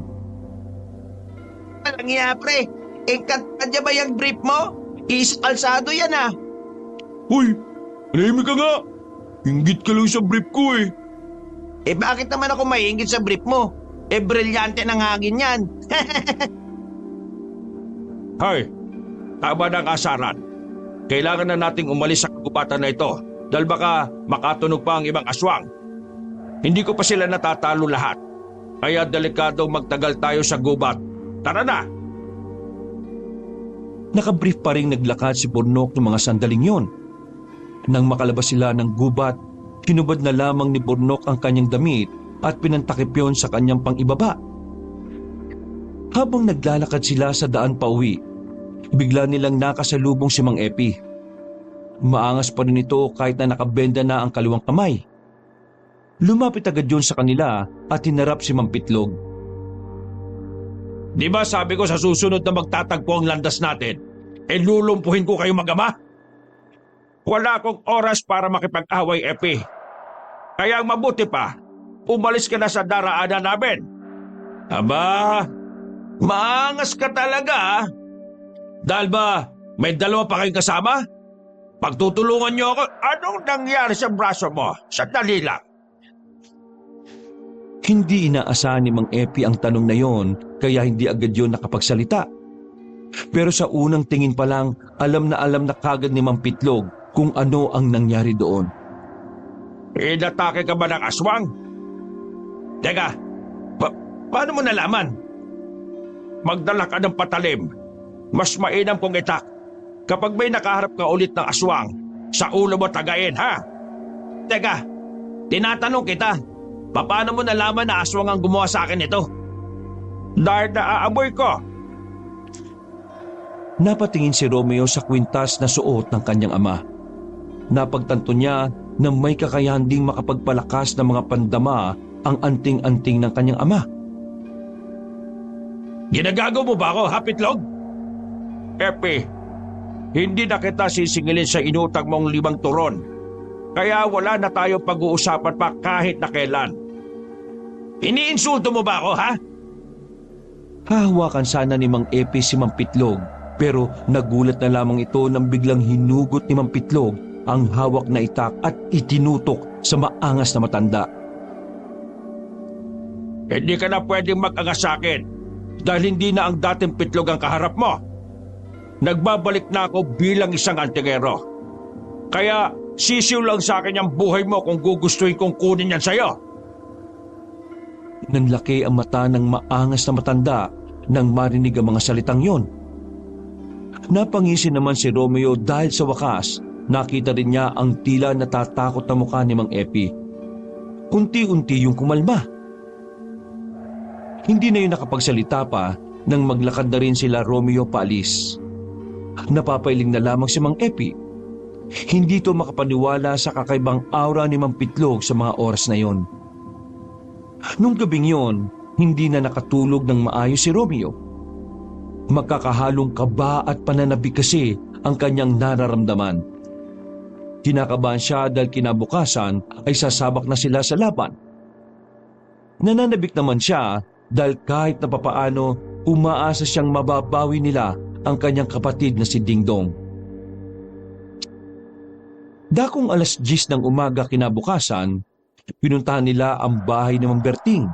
Walang iya, pre. Kanya ba yung brief mo? Kalsado yan ah. Hoy, manahimik ka nga. Hinggit ka lang sa brief ko eh. Bakit naman ako maingit sa brief mo? Brilyante ng hangin yan. Hay, tama na ang asaran. Kailangan na nating umalis sa kagubatan na ito dahil baka makatunog pa ang ibang aswang. Hindi ko pa sila natatalo lahat. Kaya delikadong magtagal tayo sa gubat. Tara na! Nakabrief pa rin naglakad si Burnok ng mga sandaling yon. Nang makalabas sila ng gubat, hinubad na lamang ni Burnok ang kanyang damit at pinantakip yon sa kanyang pang-ibaba. Habang naglalakad sila sa daan pauwi, bigla nilang nakasalubong si Mang Epi. Maangas pa rin ito kahit na nakabenda na ang kaliwang kamay. Lumapit agad yon sa kanila at hinarap si Mang Pitlog. Di ba sabi ko sa susunod na magtatagpo ang landas natin, lulumpuhin ko kayo mag-ama? Wala akong oras para makipag-away, Epi. Kaya ang mabuti pa, umalis ka na sa daraanan namin. Aba, maangas ka talaga. Dahil ba may dalawa pa kayong kasama? Pagtutulungan niyo ako, anong nangyari sa braso mo? Sandali lang. Hindi inaasahan ni Mang Epi ang tanong na yon kaya hindi agad yon nakapagsalita. Pero sa unang tingin pa lang, alam na kagad ni Mang Pitlog kung ano ang nangyari doon. Inatake ka ba ng aswang? Teka, paano mo nalaman? Magdala ka ng patalim. Mas mainam kong itak. Kapag may nakaharap ka ulit ng aswang, sa ulo mo tagayin, ha? Teka, tinatanong kita, paano mo nalaman na aswang ang gumawa sa akin ito? Dahil naaamoy ko. Napatingin si Romeo sa kwintas na suot ng kanyang ama. Napagtanto niya na may kakayahan ding makapagpalakas ng mga pandama ang anting-anting ng kanyang ama. Ginagago mo ba ako, Hapitlog? Epi, hindi na kita sisingilin sa inutang mong 5 turon. Kaya wala na tayong pag-uusapan pa kahit na kailan. Iniinsulto mo ba ako, ha? Hahawakan sana ni Mang Epi si Mang Pitlog, pero nagulat na lamang ito nang biglang hinugot ni Mang Pitlog ang hawak na itak at itinutok sa maangas na matanda. Hindi ka na pwedeng mag-angas sa akin dahil hindi na ang dating Pitlog ang kaharap mo. Nagbabalik na ako bilang isang antingero. Kaya sisiw lang sa akin ang buhay mo kung gugustuhin kong kunin yan sa'yo. Nanlaki ang mata ng maangas na matanda nang marinig ang mga salitang yon. Napangisi naman si Romeo dahil sa wakas nakita rin niya ang tila natatakot na mukha ni Mang Epi. Unti-unti yung kumalma. Hindi na yun nakapagsalita pa nang maglakad na rin sila Romeo paalis. Napapailing na lamang si Mang Epi. Hindi to makapaniwala sa kakaibang aura ni Mang Pitlog sa mga oras na yon. Nung gabing yon, hindi na nakatulog ng maayos si Romeo. Magkakahalong kaba at pananabik kasi ang kanyang nararamdaman. Kinakabahan siya dahil kinabukasan ay sasabak na sila sa laban. Nananabik naman siya dahil kahit na papaano umaasa siyang mababawi nila ang kanyang kapatid na si Dingdong. Dakong 10:00 ng umaga kinabukasan, pinuntahan nila ang bahay ni Mang Berting.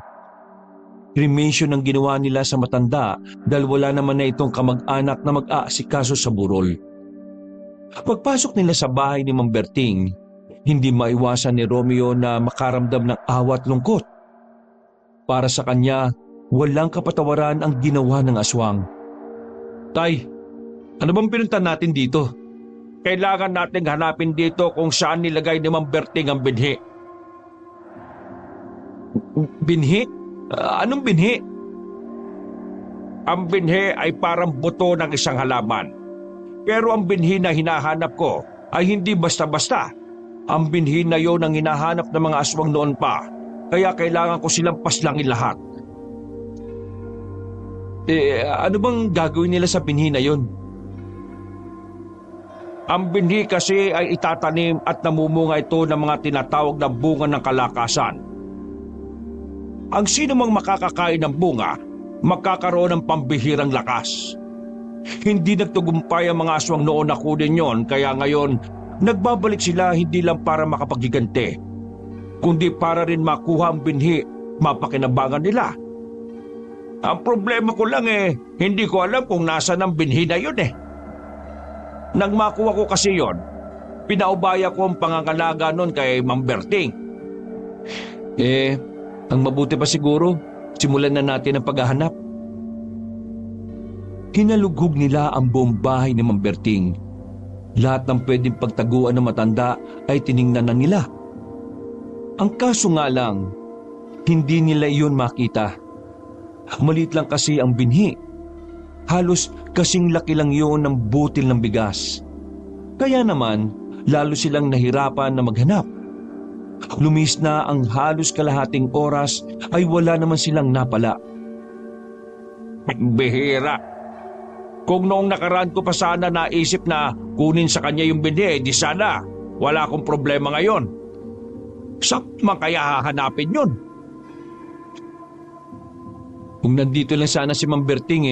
Cremation ang ginawa nila sa matanda dahil wala naman na itong kamag-anak na mag-aasikaso sa burol. Pagpasok nila sa bahay ni Mang Berting, hindi maiwasan ni Romeo na makaramdam ng awa at lungkot. Para sa kanya, walang kapatawaran ang ginawa ng aswang. Tay, ano bang pinuntan natin dito? Kailangan nating hanapin dito kung saan nilagay ni Mang Berting ang binhi. Binhi? Anong binhi? Ang binhi ay parang buto ng isang halaman. Pero ang binhi na hinahanap ko ay hindi basta-basta. Ang binhi na yon ang hinahanap ng mga aswang noon pa. Kaya kailangan ko silang paslangin lahat. Ano bang gagawin nila sa binhi na yon? Ang binhi kasi ay itatanim at namumunga ito ng mga tinatawag na bunga ng kalakasan. Ang sino mang makakakain ng bunga, magkakaroon ng pambihirang lakas. Hindi nagtugumpay ang mga aswang noon na kunin yon, kaya ngayon nagbabalik sila hindi lang para makapaghiganti, kundi para rin makuha ang binhi, mapakinabangan nila. Ang problema ko lang hindi ko alam kung nasaan ang binhi na yun . Nang makuha ko kasi yon, pinaubaya ko ang pangangalaga nun kay Mang Berting. Ang mabuti pa siguro, simulan na natin ang paghahanap. Hinalughog nila ang buong bahay ni Mang Berting. Lahat ng pwedeng pagtaguan ng matanda ay tiningnan na nila. Ang kaso nga lang, hindi nila iyon makita. Maliit lang kasi ang binhi. Halos kasing laki lang yun ng butil ng bigas. Kaya naman, lalo silang nahirapan na maghanap. Lumis na ang halos kalahating oras ay wala naman silang napala. Bihira. Kung noong nakaraan ko pa sana naisip na kunin sa kanya yung binhi, di sana wala akong problema ngayon. Saan man kaya hahanapin yun? Kung nandito lang sana si Mang Berting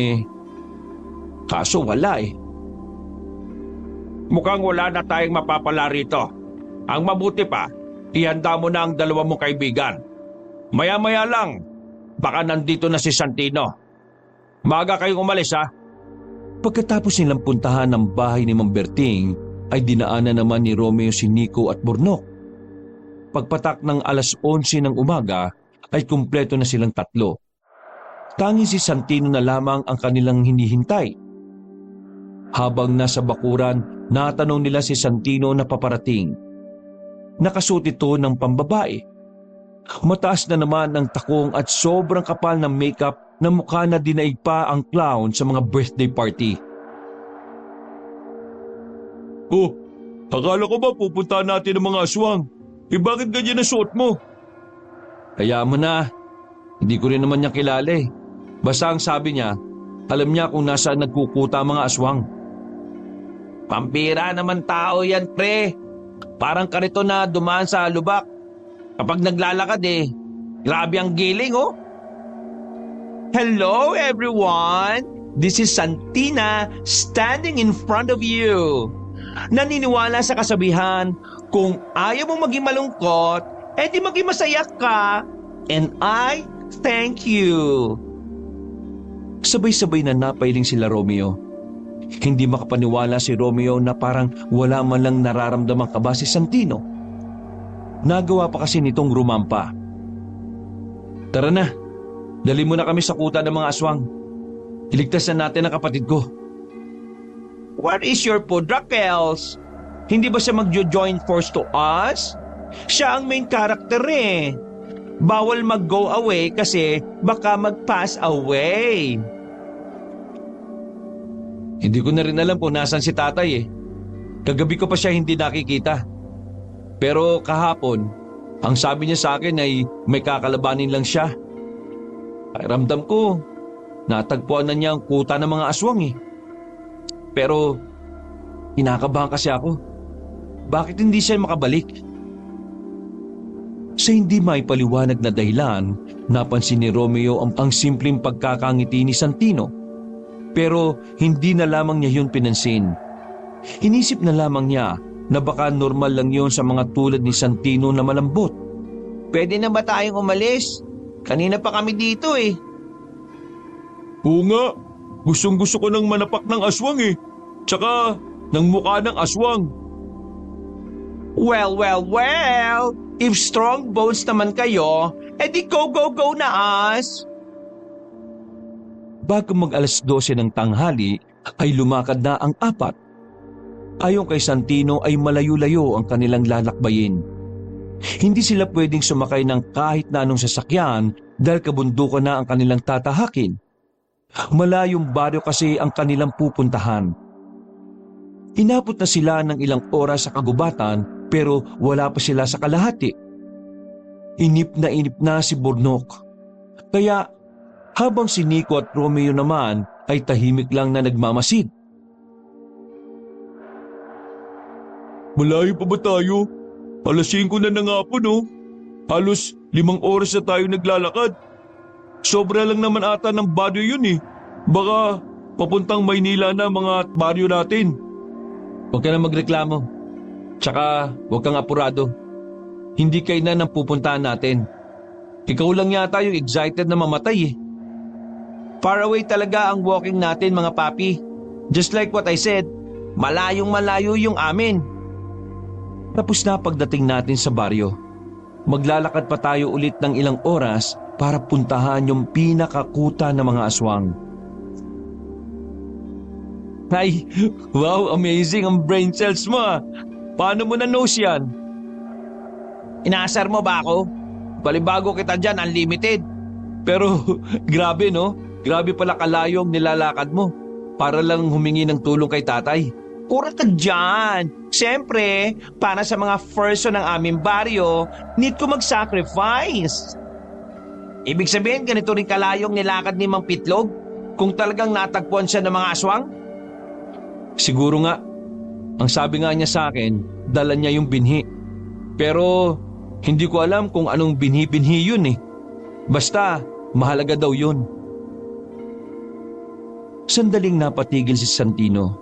kaso wala . Mukhang wala na tayong mapapala rito. Ang mabuti pa, ihanda mo na ang 2 mong kaibigan. Maya-maya lang, baka nandito na si Santino. Maaga kayong umalis Pagkatapos nilang puntahan ng bahay ni Mang Berting, ay dinaanan naman ni Romeo si Nico at Bornok. Pagpatak ng 11:00 ng umaga, ay kumpleto na silang 3. Tanging si Santino na lamang ang kanilang hinihintay. Habang nasa bakuran, natanong nila si Santino na paparating. Nakasuot ito ng pambabae. Mataas na naman ang takong at sobrang kapal ng makeup na mukha na dinaig pa ang clown sa mga birthday party. Oh, akala ko ba pupuntahan natin ng mga aswang? Bakit ganyan na suot mo? Kaya mo na, hindi ko rin naman niya kilala . Basta ang sabi niya, Alam niya kung nasaan nagkukuta ang mga aswang. Pampira naman tao yan, pre. Parang karito na dumaan sa lubak. Kapag naglalakad grabe ang giling, oh. Hello, everyone. This is Santina standing in front of you. Naniniwala sa kasabihan, kung ayaw mong maging malungkot, edi maging masaya ka. And I thank you. Sabay-sabay na napailing sila Romeo. Hindi makapaniwala si Romeo na parang wala man lang nararamdamang kaba si Santino. Nagawa pa kasi nitong rumampa. Tara na, dali mo na kami sa kuta ng mga aswang. Iligtas na natin ang kapatid ko. What is your food, Raquels? Hindi ba siya magjo-join force to us? Siya ang main character eh. Bawal mag-go away kasi baka mag-pass away. Hindi ko na rin alam kung nasan si tatay. Kagabi ko pa siya hindi nakikita. Pero kahapon, ang sabi niya sa akin ay may kakalabanin lang siya. Ay ramdam ko, natagpuan na niya ang kuta ng mga aswang. Pero, kinakabahan kasi ako. Bakit hindi siya makabalik? Sa hindi maipaliwanag na dahilan, napansin ni Romeo ang simpleng pagkakangiti ni Santino. Pero hindi na lamang niya yun pinansin. Inisip na lamang niya na baka normal lang yun sa mga tulad ni Santino na malambot. Pwede na ba tayong umalis? Kanina pa kami dito eh. Oo nga, gustong-gusto ko ng manapak ng aswang Tsaka, ng mukha ng aswang. Well, if strong bones naman kayo, edi go na us. Bago mag-alas 12 ng tanghali, ay lumakad na ang apat. Ayon kay Santino ay malayo-layo ang kanilang lalakbayin. Hindi sila pwedeng sumakay ng kahit na anong sasakyan dahil kabundukan na ang kanilang tatahakin. Malayong baryo kasi ang kanilang pupuntahan. Inabot na sila ng ilang oras sa kagubatan pero wala pa sila sa kalahati. Inip na si Burnok. Kaya habang si Nico at Romeo naman ay tahimik lang na nagmamasid. Malayo pa ba tayo? Alas 5 na nga po Halos 5 oras na tayo naglalakad. Sobra lang naman ata ng baryo yun Baka papuntang Maynila na mga baryo natin. Huwag ka na magreklamo. Tsaka huwag kang apurado. Hindi kayo na nang pupuntahan natin. Ikaw lang yata yung excited na mamatay Far away talaga ang walking natin mga papi. Just like what I said, malayong malayo yung amin. Tapos na pagdating natin sa baryo. Maglalakad pa tayo ulit ng ilang oras para puntahan yung pinakakuta ng mga aswang. Ay, wow, amazing ang brain cells mo Paano mo na-nose yan? Inaasar mo ba ako? Balibago kita dyan, unlimited. Pero grabe Grabe pala kalayo ang nilalakad mo. Para lang humingi ng tulong kay tatay. Kurat ka dyan. Siyempre, para sa mga person ng aming baryo, need ko mag-sacrifice. Ibig sabihin, ganito rin kalayong nilakad ni Mang Pitlog kung talagang natagpuan siya ng mga aswang? Siguro nga. Ang sabi nga niya sa akin, dala niya yung binhi. Pero hindi ko alam kung anong binhi-binhi yun Basta, mahalaga daw yun. Sandaling napatigil si Santino.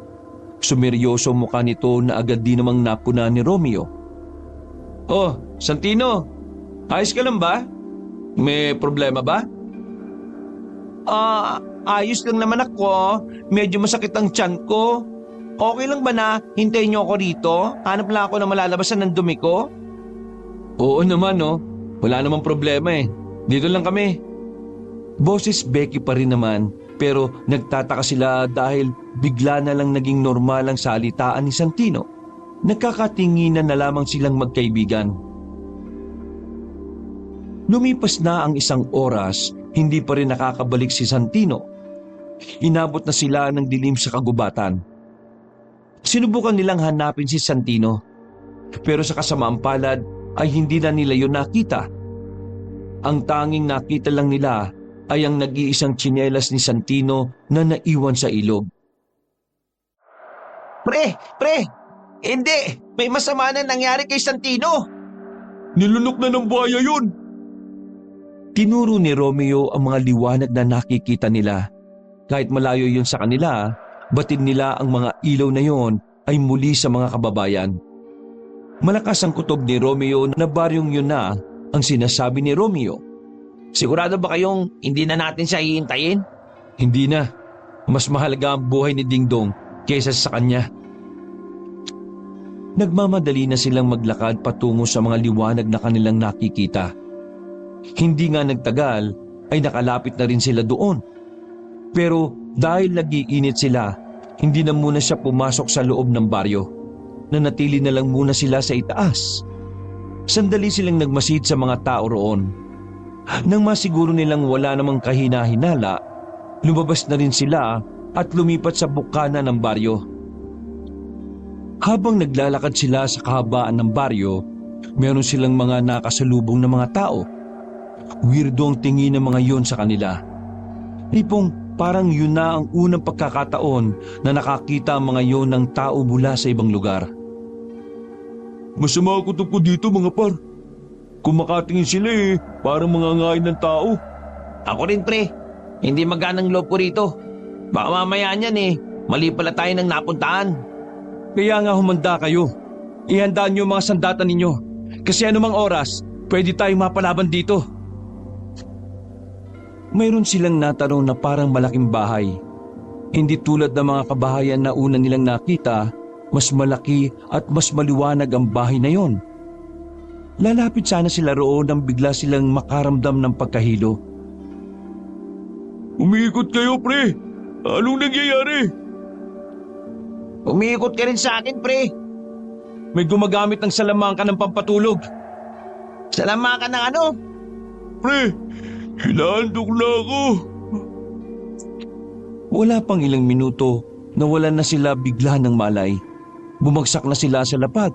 Sumeryoso mukha nito na agad din namang napuna ni Romeo. Oh, Santino, ayos ka lang ba? May problema ba? Ayos lang naman ako. Medyo masakit ang tiyan ko. Okay lang ba na hintayin niyo ako rito? Hanap lang ako na malalabasan ng dumi ko? Oo naman Wala namang problema Dito lang kami. Boses Becky pa rin naman pero nagtataka sila dahil bigla na lang naging normal ang salitaan ni Santino. Nagkakatinginan na lamang silang magkaibigan. Lumipas na ang 1 oras, hindi pa rin nakakabalik si Santino. Inabot na sila ng dilim sa kagubatan. Sinubukan nilang hanapin si Santino, pero sa kasamaang palad ay hindi na nila yun nakita. Ang tanging nakita lang nila ay ang nag-iisang tsinelas ni Santino na naiwan sa ilog. Pre! Hindi! May masama na nangyari kay Santino! Nilunok na ng buhaya yun! Tinuro ni Romeo ang mga liwanag na nakikita nila. Kahit malayo yun sa kanila, batid nila ang mga ilaw na yon ay muli sa mga kababayan. Malakas ang kutob ni Romeo na baryong yun na ang sinasabi ni Romeo. Sigurado ba kayong hindi na natin siya hihintayin? Hindi na. Mas mahalaga ang buhay ni Dingdong kaysa sa kanya. Nagmamadali na silang maglakad patungo sa mga liwanag na kanilang nakikita. Hindi nga nagtagal ay nakalapit na rin sila doon. Pero dahil nag-iinit sila, hindi na muna siya pumasok sa loob ng baryo. Nanatili na lang muna sila sa itaas. Sandali silang nagmasid sa mga tao roon. Nang masiguro nilang wala namang kahina-hinala, lumabas na rin sila at lumipat sa bukana ng baryo. Habang naglalakad sila sa kahabaan ng baryo, meron silang mga nakasalubong na mga tao. Weirdo ang tingin ng mga yon sa kanila. Tipong parang yun na ang unang pagkakataon na nakakita ang mga yon ng tao mula sa ibang lugar. Masama ako ko dito mga par. Kumakatingin sila parang mga ngain ng tao. Ako rin pre, hindi maganang loob ko rito. Baka mamaya niyan mali pala tayo ng napuntahan. Kaya nga humanda kayo. Ihandaan niyo mga sandata ninyo. Kasi anumang oras, pwede tayong mapalaban dito. Mayroon silang natanong na parang malaking bahay. Hindi tulad ng mga kabahayan na una nilang nakita, mas malaki at mas maliwanag ang bahay na yon. Lalapit sana sila roon nang bigla silang makaramdam ng pagkahilo. Umiikot kayo pre. Anong nangyayari? Umiikot ka rin sa akin pre. May gumagamit ng salamangka ng pampatulog. Salamakan ng ano? Pre, hinahandok na ako. Wala pang ilang minuto, nawalan na sila bigla ng malay. Bumagsak na sila sa lapag.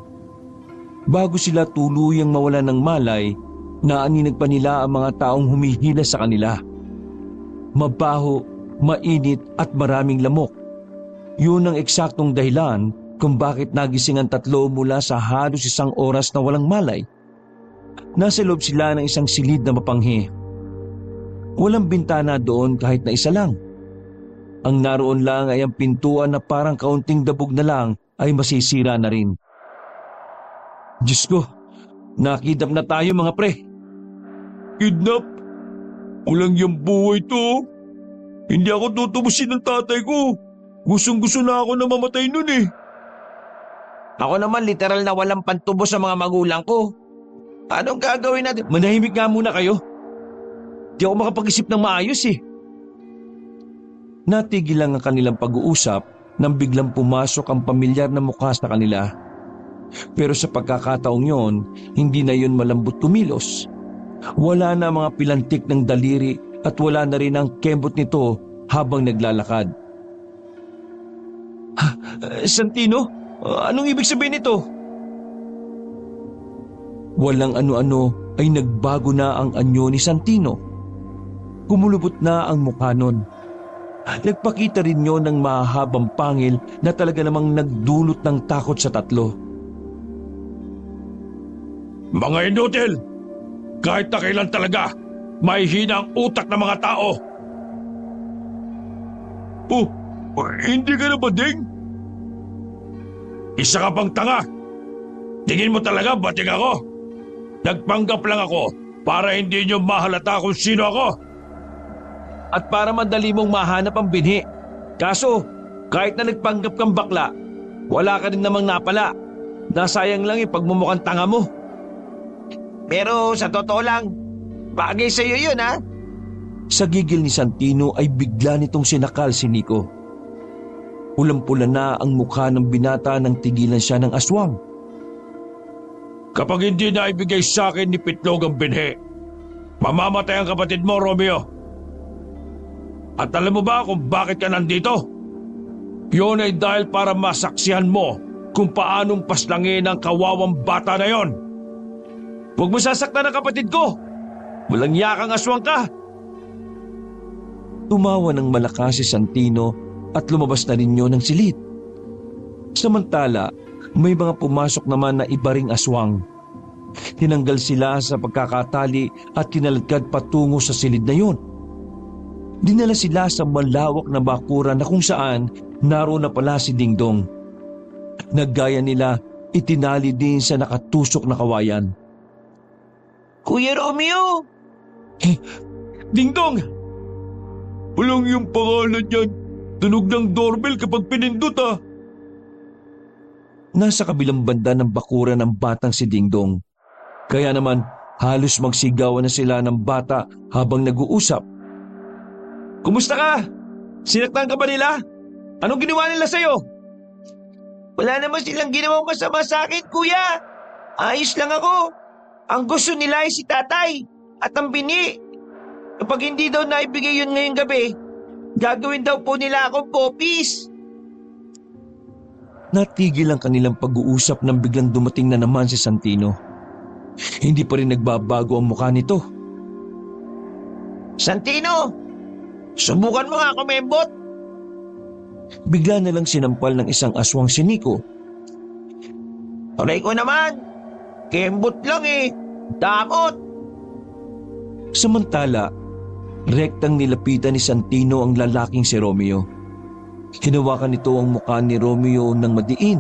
Bago sila tuluyang mawalan ng malay, naaninag pa nila ang mga taong humihila sa kanila. Mabaho, mainit at maraming lamok. Yun ang eksaktong dahilan kung bakit nagising ang tatlo mula sa halos 1 oras na walang malay. Nasa loob sila ng isang silid na mapanghi. Walang bintana doon kahit na isa lang. Ang naroon lang ay ang pintuan na parang kaunting dabog na lang ay masisira na rin. Diyos ko, nakidap na tayo mga pre. Kidnap? Walang yung buhay to. Hindi ako tutubusin ng tatay ko. Gustong-gusto na ako na mamatay nun Ako naman literal na walang pantubo sa mga magulang ko. Anong gagawin natin? Manahimik nga muna kayo. Di ako makapag-isip ng maayos Natigil lang ang kanilang pag-uusap nang biglang pumasok ang pamilyar na mukha sa kanila. Pero sa pagkakataong yon, hindi na yon malambot kumilos. Wala na mga pilantik ng daliri at wala na rin ang kembot nito habang naglalakad. Santino, anong ibig sabihin nito? Walang ano-ano ay nagbago na ang anyo ni Santino. Kumulubot na ang mukha nun. Nagpakita rin yun ng mahabang pangil na talaga namang nagdulot ng takot sa tatlo. Mga inutil! Kahit na kailan talaga, may hina ang utak ng mga tao. Oh, hindi ka na ba, Ding? Isa ka pang tanga. Tingin mo talaga bating ako? Nagpanggap lang ako para hindi nyo mahalata kung sino ako. At para madali mong mahanap ang binhi. Kaso, kahit na nagpanggap kang bakla, wala ka rin namang napala. Nasayang lang pagmumukhang tanga mo. Pero sa totoo lang, bagay sa'yo yun Sa gigil ni Santino ay bigla nitong sinakal si Nico. Pulang-pula na ang mukha ng binata nang tigilan siya ng aswang. Kapag hindi na ibigay sa akin ni Pitlog ang binhi, mamamatay ang kapatid mo, Romeo. At alam mo ba kung bakit ka nandito? Yun ay dahil para masaksihan mo kung paanong paslangin ang kawawang bata na yon. Huwag mo sasaktan ang kapatid ko! Walang yakang aswang ka! Tumawa ng malakas si Santino at lumabas na rin yun ng silid. Samantala, may mga pumasok naman na iba ring aswang. Tinanggal sila sa pagkakatali at kinaladkad patungo sa silid na yun. Dinala sila sa malawak na bakuran na kung saan naroon na pala si Dingdong. Naggaya nila, itinali din sa nakatusok na kawayan. Kuya Romeo! Dingdong! Walang yung pangalan yan. Tunog ng doorbell kapag pinindot ah. Nasa kabilang banda ng bakuran ng batang si Dingdong. Kaya naman halos magsigawan na sila ng bata habang nag-uusap. Kumusta ka? Sinaktan ka ba nila? Anong ginawa nila sa'yo? Wala naman silang ginawang masama sa akin, kuya. Ayos lang ako. Ang gusto nila ay si tatay at ang bini. Kapag hindi daw naibigay yun ngayong gabi, gagawin daw po nila akong popis. Natigil ang kanilang pag-uusap nang biglang dumating na naman si Santino. Hindi pa rin nagbabago ang mukha nito. Santino, subukan mo nga ako, Membot. Bigla na lang sinampal ng isang aswang si Nico. Aray ko naman, kembot lang eh. Damot. Samantala, rektang nilapitan ni Santino ang lalaking si Romeo. Hinawakan nito ang mukha ni Romeo ng madiin.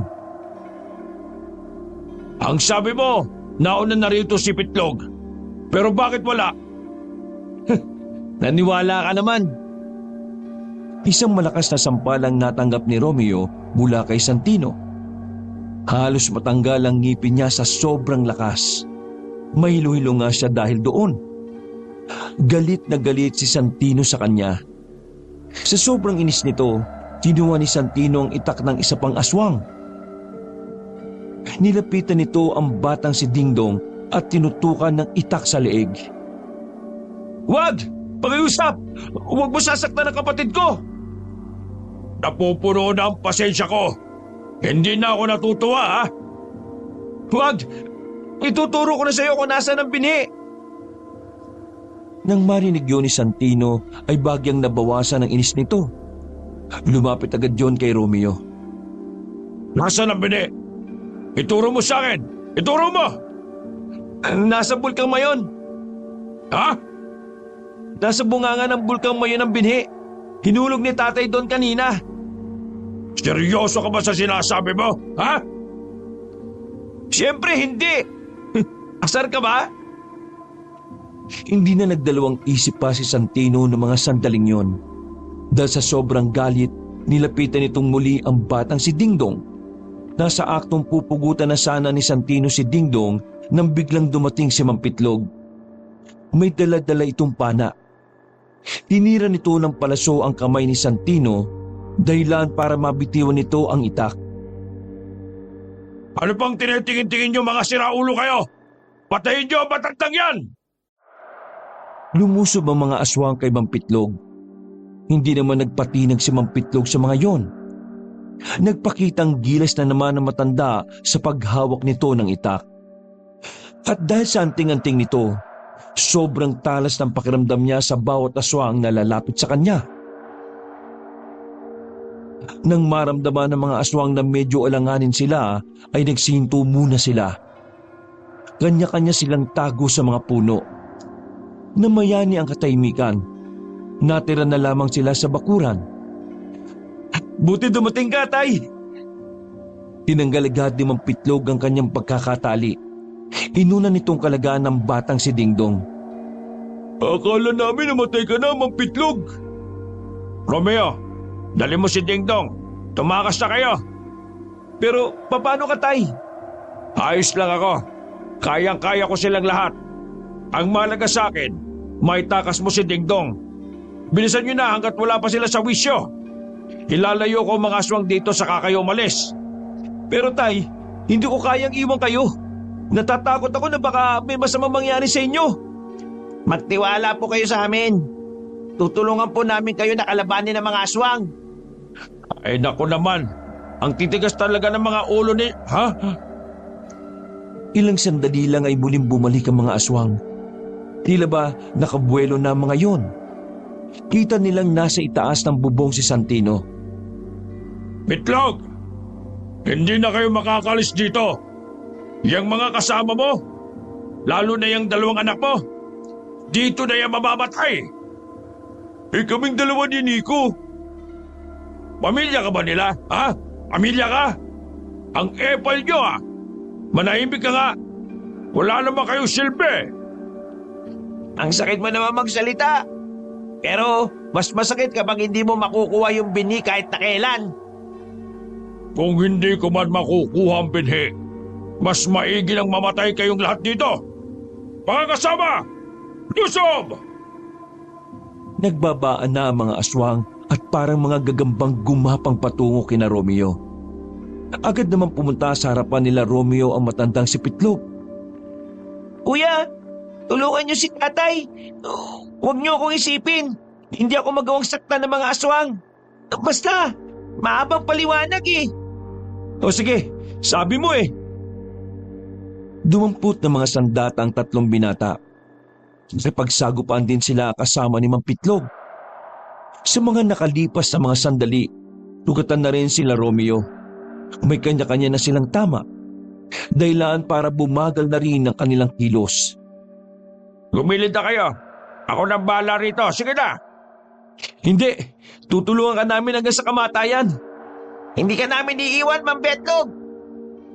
Ang sabi mo, nauna na rito si Pitlog. Pero bakit wala? Naniwala ka naman. Isang malakas na sampalang natanggap ni Romeo mula kay Santino. Halos matanggal ang ngipin niya sa sobrang lakas. Mahilo-hilo nga siya dahil doon. Galit na galit si Santino sa kanya. Sa sobrang inis nito, kinuha ni Santino ang itak ng isa pang aswang. Nilapitan nito ang batang si Dingdong at tinutukan ng itak sa leeg. Wag! Pakiusap! Huwag mo sasaktan ang kapatid ko! Napupuno na ang pasensya ko. Hindi na ako natutuwa, ha? Wag! Ituturo ko na sa'yo kung nasa ng bini. Nang marinig yun ni Santino ay bagyang nabawasan ang inis nito. Lumapit agad yun kay Romeo. Nasaan ang bini? Ituro mo sa akin! Ituro mo! Nasa bulkang mayon. Ha? Nasa bunganga ng bulkang mayon ang binhi. Hinulog ni tatay doon kanina. Seryoso ka ba sa sinasabi mo? Ha? Siyempre hindi. Asar ka ba? Hindi na nagdalawang isip pa si Santino ng mga sandaling yon. Dahil sa sobrang galit, nilapitan nitong muli ang batang si Dingdong. Nasa aktong pupugutan na sana ni Santino si Dingdong nang biglang dumating si Mampitlog. May dala-dala itong pana. Tinira nito ng palaso ang kamay ni Santino, dahilan para mabitiwan nito ang itak. Ano pang tinitingin-tingin nyo mga siraulo kayo? Patayin nyo ang batagtang yan! Lumusob ang mga aswang kay Mampitlog. Hindi naman nagpatinag si Mampitlog sa mga yon. Nagpakitang gilas na naman ang matanda sa paghawak nito ng itak. At dahil sa anting-anting nito, sobrang talas ng pakiramdam niya sa bawat aswang na lalapit sa kanya. Nang maramdaman ng mga aswang na medyo alanganin sila, ay nagsinto muna sila. Kanya-kanya silang tago sa mga puno. Namayani ang katahimikan. Natira na lamang sila sa bakuran. Buti dumating ka, tay. Tinanggal agad ni Mampitlog ang kanyang pagkakatali. Inuna nitong kalagaan ng batang si Dingdong. Akala namin namatay ka na, Mampitlog. Romeo, dali mo si Dingdong. Tumakas na kayo. Pero paano ka, tay? Ayos lang ako. Kayang-kaya ko silang lahat. Ang mahalaga sa akin, may takas mo si Dingdong. Bilisan nyo na hanggat wala pa sila sa wisyo. Ilalayo ko mga aswang dito saka kayo umalis. Pero tay, hindi ko kayang iwan kayo. Natatakot ako na baka may masamang mangyari sa inyo. Magtiwala po kayo sa amin. Tutulungan po namin kayo na kalabanin ng mga aswang. Ay naku naman, ang titigas talaga ng mga ulo ni... Ha? Ilang sandali lang ay muling bumalik ang mga aswang. Tila ba nakabuelo na ang mga yon. Kita nilang nasa itaas ng bubong si Santino. Bitlog! Hindi na kayo makakalis dito. Yang mga kasama mo, lalo na yung dalawang anak mo, dito na yung mamamatay. Kaming dalawa ni Nico. Pamilya ka ba nila? Ha? Pamilya ka? Ang epal nyo Manahimik ka nga. Wala naman kayong silbi. Ang sakit mo naman magsalita. Pero mas masakit kapag hindi mo makukuha yung bini kahit na kailan. Kung hindi ko man makukuha ang binhi, mas maigi nang mamatay kayong lahat dito. Mga kasama, lusob! Nagbabaan na ang mga aswang at parang mga gagambang gumapang patungo kina Romeo. Agad naman pumunta sa harapan nila Romeo ang matandang si Pitlog. Kuya, tulungan niyo si tatay. Huwag niyo akong isipin. Hindi ako magawang saktan ng mga aswang. Basta, mahabang paliwanag O sige, sabi mo Dumamput ng mga sandata ang tatlong binata. Napagsagupaan din sila kasama ni Mang Pitlog. Sa mga nakalipas na mga sandali, tugatan na rin sila Romeo. May kanya-kanya na silang tama. Dahilan para bumagal na rin ang kanilang kilos. Lumilid na kayo. Ako nang bahala rito. Sige na. Hindi, tutulungan ka namin hanggang sa kamatayan. Hindi ka namin iiwan, Mang Betlog.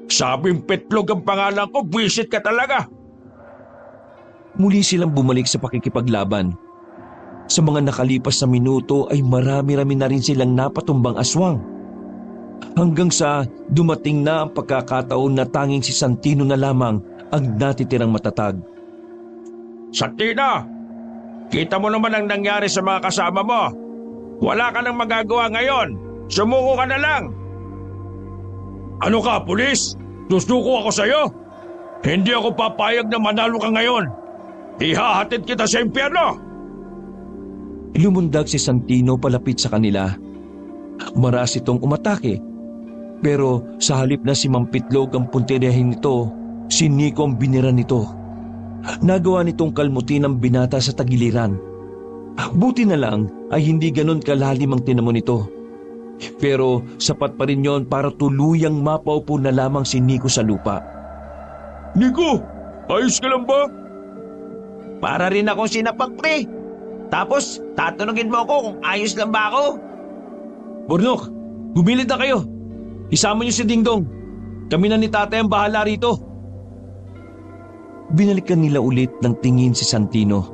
Sabing Pitlog ang pangalan ko, visit ka talaga. Muli silang bumalik sa pakikipaglaban. Sa mga nakalipas na minuto ay marami-rami na rin silang napatumbang aswang. Hanggang sa dumating na ang pagkakataon na tanging si Santino na lamang ang natitirang matatag. Santino, kita mo naman ang nangyari sa mga kasama mo. Wala ka nang magagawa ngayon. Sumuko ka na lang. Ano ka, pulis? Susuko ako sa'yo? Hindi ako papayag na manalo ka ngayon. Ihahatid kita sa impyerno. Lumundag si Santino palapit sa kanila. Maras itong umatake. Pero sa halip na si Mang Pitlog ang punteriyahin nito, si Nico ang binira nito. Nagawa nitong kalmutin ang binata sa tagiliran. Buti na lang ay hindi ganon kalalim ang tinamo nito. Pero sapat pa rin yon para tuluyang mapaupo na lamang si Nico sa lupa. Nico, ayos ka lang ba? Para rin akong sinapak, pre. Tapos, tatanungin mo ako kung ayos lang ba ako? Bornok, gumilid na kayo. Isama niyo si Dingdong. Kami na ni tatay ang bahala rito. Binalikan nila ulit ng tingin si Santino.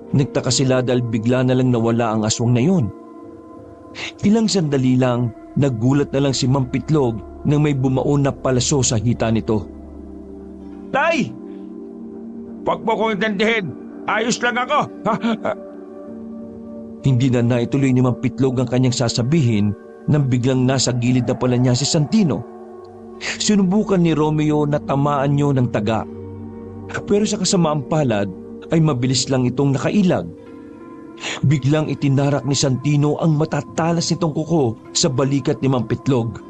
Nagtaka sila dahil bigla na lang nawala ang aswang na yon. Ilang sandali lang, nagulat na lang si Mang Pitlog nang may bumaon na palaso sa hita nito. Tay! Huwag mo kong intindihin. Ayos lang ako. Hindi na naituloy ni Mang Pitlog ang kanyang sasabihin nang biglang nasa gilid na pala niya si Santino. Sinubukan ni Romeo na tamaan niyo ng taga. Pero sa kasamaang palad ay mabilis lang itong nakailag. Biglang itinarak ni Santino ang matatalas nitong kuko sa balikat ni Mang Pitlog.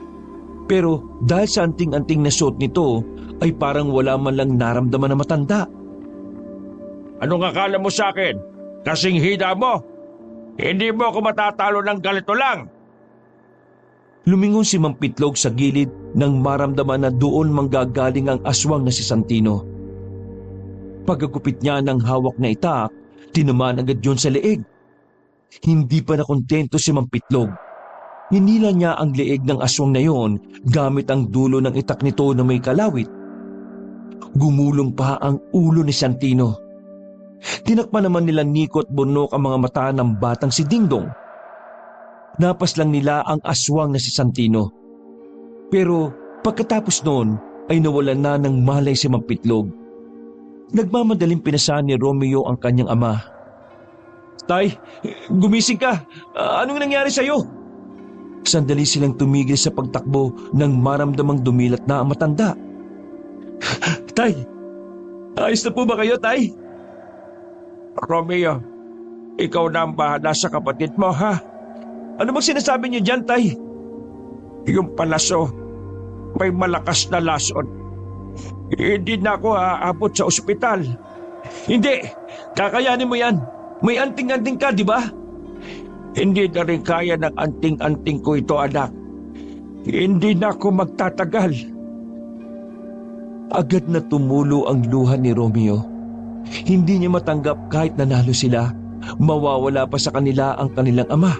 Pero dahil sa anting-anting na suot nito ay parang wala man lang naramdaman na matanda. Anong akala mo sa akin? Kasing hida mo? Hindi mo ako matatalo ng ganito lang. Lumingon si Mang Pitlog sa gilid nang maramdaman na doon manggagaling ang aswang na si Santino. Pagkagupit niya ng hawak na itak, tinamaan agad yun sa leeg. Hindi pa nakontento si Mang Pitlog. Hinila niya ang leeg ng aswang na yon gamit ang dulo ng itak nito na may kalawit. Gumulong pa ang ulo ni Santino. Tinakpan naman nila Nico at Bonok ang mga mata ng batang si Dingdong. Napas lang nila ang aswang na si Santino. Pero pagkatapos noon ay nawalan na ng malay si Mang Pitlog. Nagmamadaling pinasahan ni Romeo ang kanyang ama. Tay, gumising ka. Anong nangyari sa'yo? Sandali silang tumigil sa pagtakbo nang maramdamang dumilat na ang matanda. Tay, ayos na po ba kayo, Tay? Romeo, ikaw na ang bahala sa kapatid mo, ha? Ano bang sinasabi niyo dyan, Tay? Yung palaso, may malakas na lason. Hindi na ako aabot sa ospital. Hindi, kakayanin mo yan. May anting-anting ka, di ba? Hindi na rin kaya ng anting-anting ko ito, anak. Hindi na ako magtatagal. Agad na tumulo ang luha ni Romeo. Hindi niya matanggap kahit nanalo sila, mawawala pa sa kanila ang kanilang ama.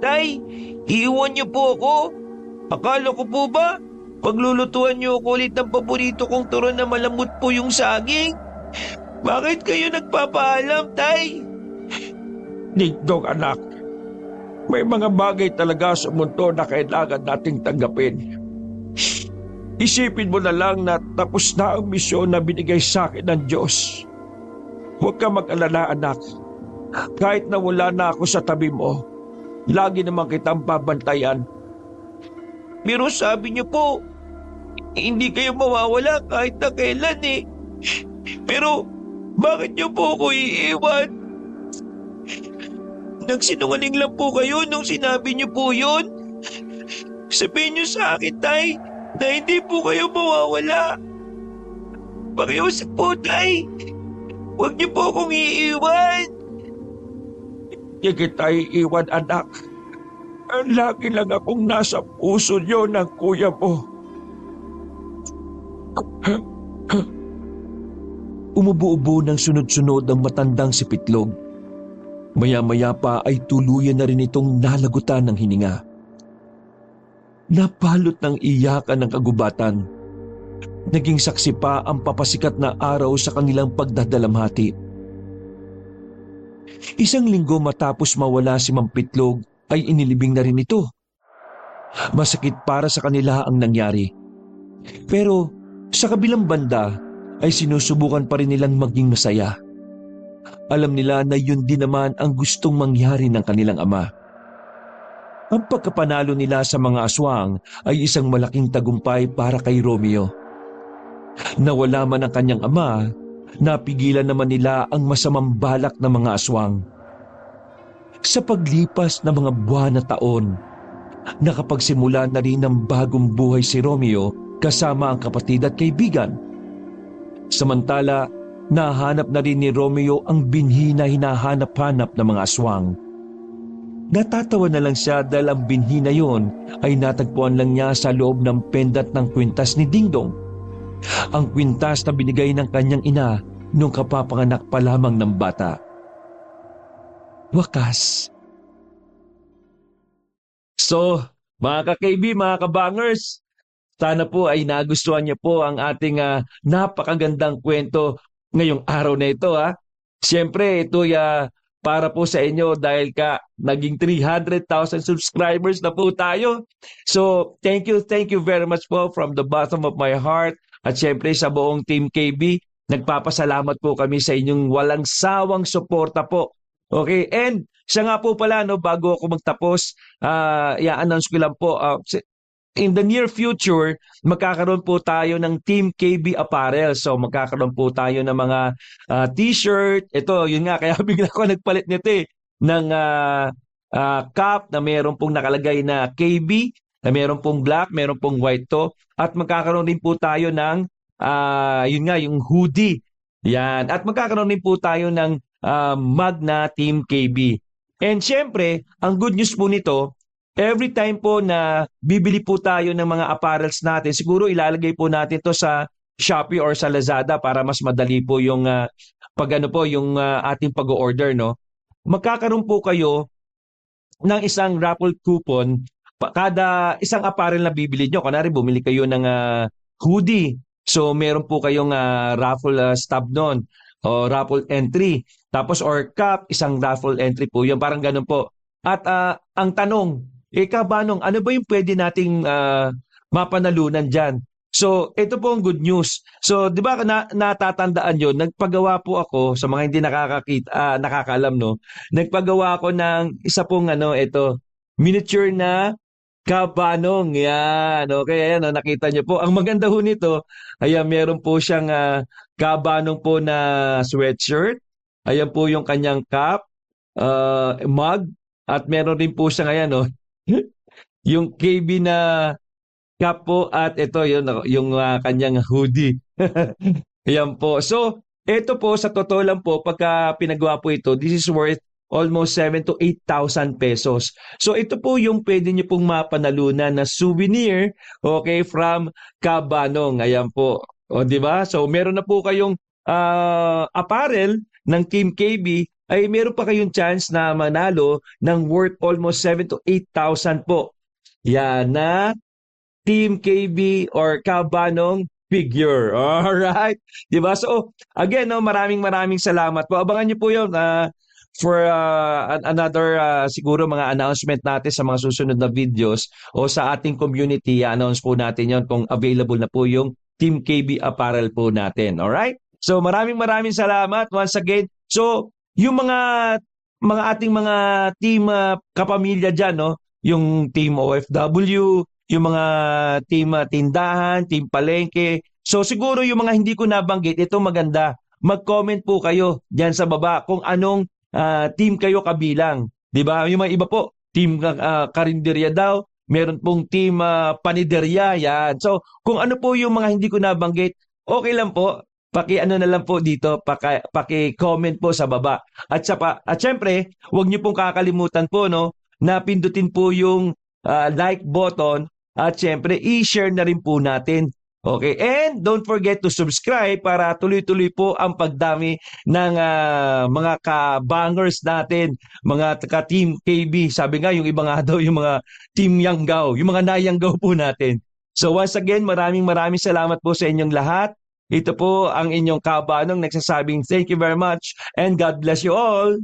Tay, iiwan niyo po ako. Akala ko po ba, paglulutuan niyo ako ulit ng paborito kong turon na malamot po yung saging? Bakit kayo nagpapaalam, Tay? Dingdong, anak. May mga bagay talaga sa mundo na kailangan nating tanggapin. Isipin mo na lang na tapos na ang misyon na binigay sa akin ng Diyos. Huwag ka mag-alala, anak. Kahit na wala na ako sa tabi mo, lagi naman kitang babantayan. Pero sabi niyo po, hindi kayo mawawala kahit na kailan eh. Pero bakit niyo po ako iiwan? Nagsinungaling lang po kayo nung sinabi niyo po yun. Sabihin niyo sa akin, Tay, na hindi po kayo mawawala. Pakiusap po, Tay. Huwag niyo po akong iiwan. Hindi kita iiwan, anak. Lagi lang akong nasa puso niyo ng kuya mo. Umubo-ubo ng sunod-sunod ang matandang si Pitlog. Maya-maya pa ay tuluyan na rin itong nalagutan ng hininga. Napalot ng iyakan ng kagubatan. Naging saksi pa ang papasikat na araw sa kanilang pagdadalamhati. Isang linggo matapos mawala si Mang Pitlog ay inilibing na rin ito. Masakit para sa kanila ang nangyari. Pero sa kabilang banda ay sinusubukan pa rin nilang maging masaya. Alam nila na yun din naman ang gustong mangyari ng kanilang ama. Ang pagkapanalo nila sa mga aswang ay isang malaking tagumpay para kay Romeo. Nawala man ang kanyang ama, napigilan naman nila ang masamang balak ng mga aswang. Sa paglipas ng mga buwan na taon, nakapagsimula na rin ng bagong buhay si Romeo kasama ang kapatid at kaibigan. Samantala, nahanap na rin ni Romeo ang binhi na hinahanap-hanap ng mga aswang. Natatawa na lang siya dahil ang binhi na yon ay natagpuan lang niya sa loob ng pendant ng kwintas ni Dingdong. Ang kwintas na binigay ng kanyang ina nung kapapanganak pa lamang ng bata. Wakas. So, mga ka-KB, mga kabangers, sana po ay nagustuhan niyo po ang ating napakagandang kwento ngayong araw na ito. Siyempre, ito para po sa inyo dahil naging 300,000 subscribers na po tayo. So, thank you very much po from the bottom of my heart. At siyempre sa buong Team KB, nagpapasalamat po kami sa inyong walang sawang suporta po. Okay, and siya nga po pala, bago ako magtapos, i-announce ko lang po, in the near future, magkakaroon po tayo ng Team KB Apparel. So magkakaroon po tayo ng mga t-shirt. Ito, yun nga, kaya bigla ko nagpalit nito ng cap na meron pong nakalagay na KB, na meron pong black, meron pong white to. At magkakaroon din po tayo ng, yun nga, yung hoodie. Yan. At magkakaroon din po tayo ng mug na Team KB. And syempre, ang good news po nito, every time po na bibili po tayo ng mga apparels natin, siguro ilalagay po natin to sa Shopee or sa Lazada para mas madali po yung yung ating pag-order, no. Magkakaroon po kayo ng isang raffle coupon kada isang apparel na bibili nyo. Kunwari bumili kayo ng hoodie. So meron po kayong raffle stub noon o raffle entry. Tapos or cap, isang raffle entry po. Yung parang ganun po. At ang tanong, Kabanong, ano ba yung pwede nating mapanalunan dyan? So, ito po ang good news. So, di ba natatandaan nyo, nagpagawa po ako, sa mga hindi nakakaalam, no? Nagpagawa ako ng isa pong, ito, miniature na kabanong. Yan, okay, ayan, nakita nyo po. Ang maganda ho nito, ayan, meron po siyang kabanong po na sweatshirt. Ayan po yung kanyang cap, mug, at meron din po siya ngayon, no? Yung KB na cap po at ito yung kanyang hoodie. Ayan po. So, ito po sa totoo lang po pagka pinagawa po ito, this is worth almost 7 to 8,000 pesos. So ito po yung pwede nyo pong mapanalunan na souvenir, okay, from Kabanong. Ayan po. O di ba? So meron na po kayong apparel ng Team KB, ay meron pa kayong chance na manalo ng worth almost 7 to 8,000 po. Yan na Team KB or Kabanong figure. Alright? Diba? So, again, no, maraming salamat po. Abangan niyo po yun for another siguro mga announcement natin sa mga susunod na videos o sa ating community. Announce po natin yon kung available na po yung Team KB apparel po natin. Alright? So, maraming salamat once again. So, yung mga ating mga team kapamilya dyan, no? Yung team OFW, yung mga team tindahan, team palengke. So siguro yung mga hindi ko nabanggit, ito maganda. Mag-comment po kayo diyan sa baba kung anong team kayo kabilang. 'Di ba? Yung mga iba po, team karinderya daw, meron pong team paniderya, yan. So kung ano po yung mga hindi ko nabanggit, okay lang po. Paki-ano na lang po dito, paki-comment po sa baba. At syempre, huwag niyo pong kakalimutan po, no, na pindutin po yung like button at syempre i-share na rin po natin. Okay, and don't forget to subscribe para tuloy-tuloy po ang pagdami ng mga ka-bangers natin, mga ka-Team KB. Sabi nga, yung iba nga daw, yung mga Team Yanggao, yung mga Nayanggaw po natin. So once again, maraming salamat po sa inyong lahat. Ito po ang inyong Kabanong nagsasabing thank you very much and God bless you all.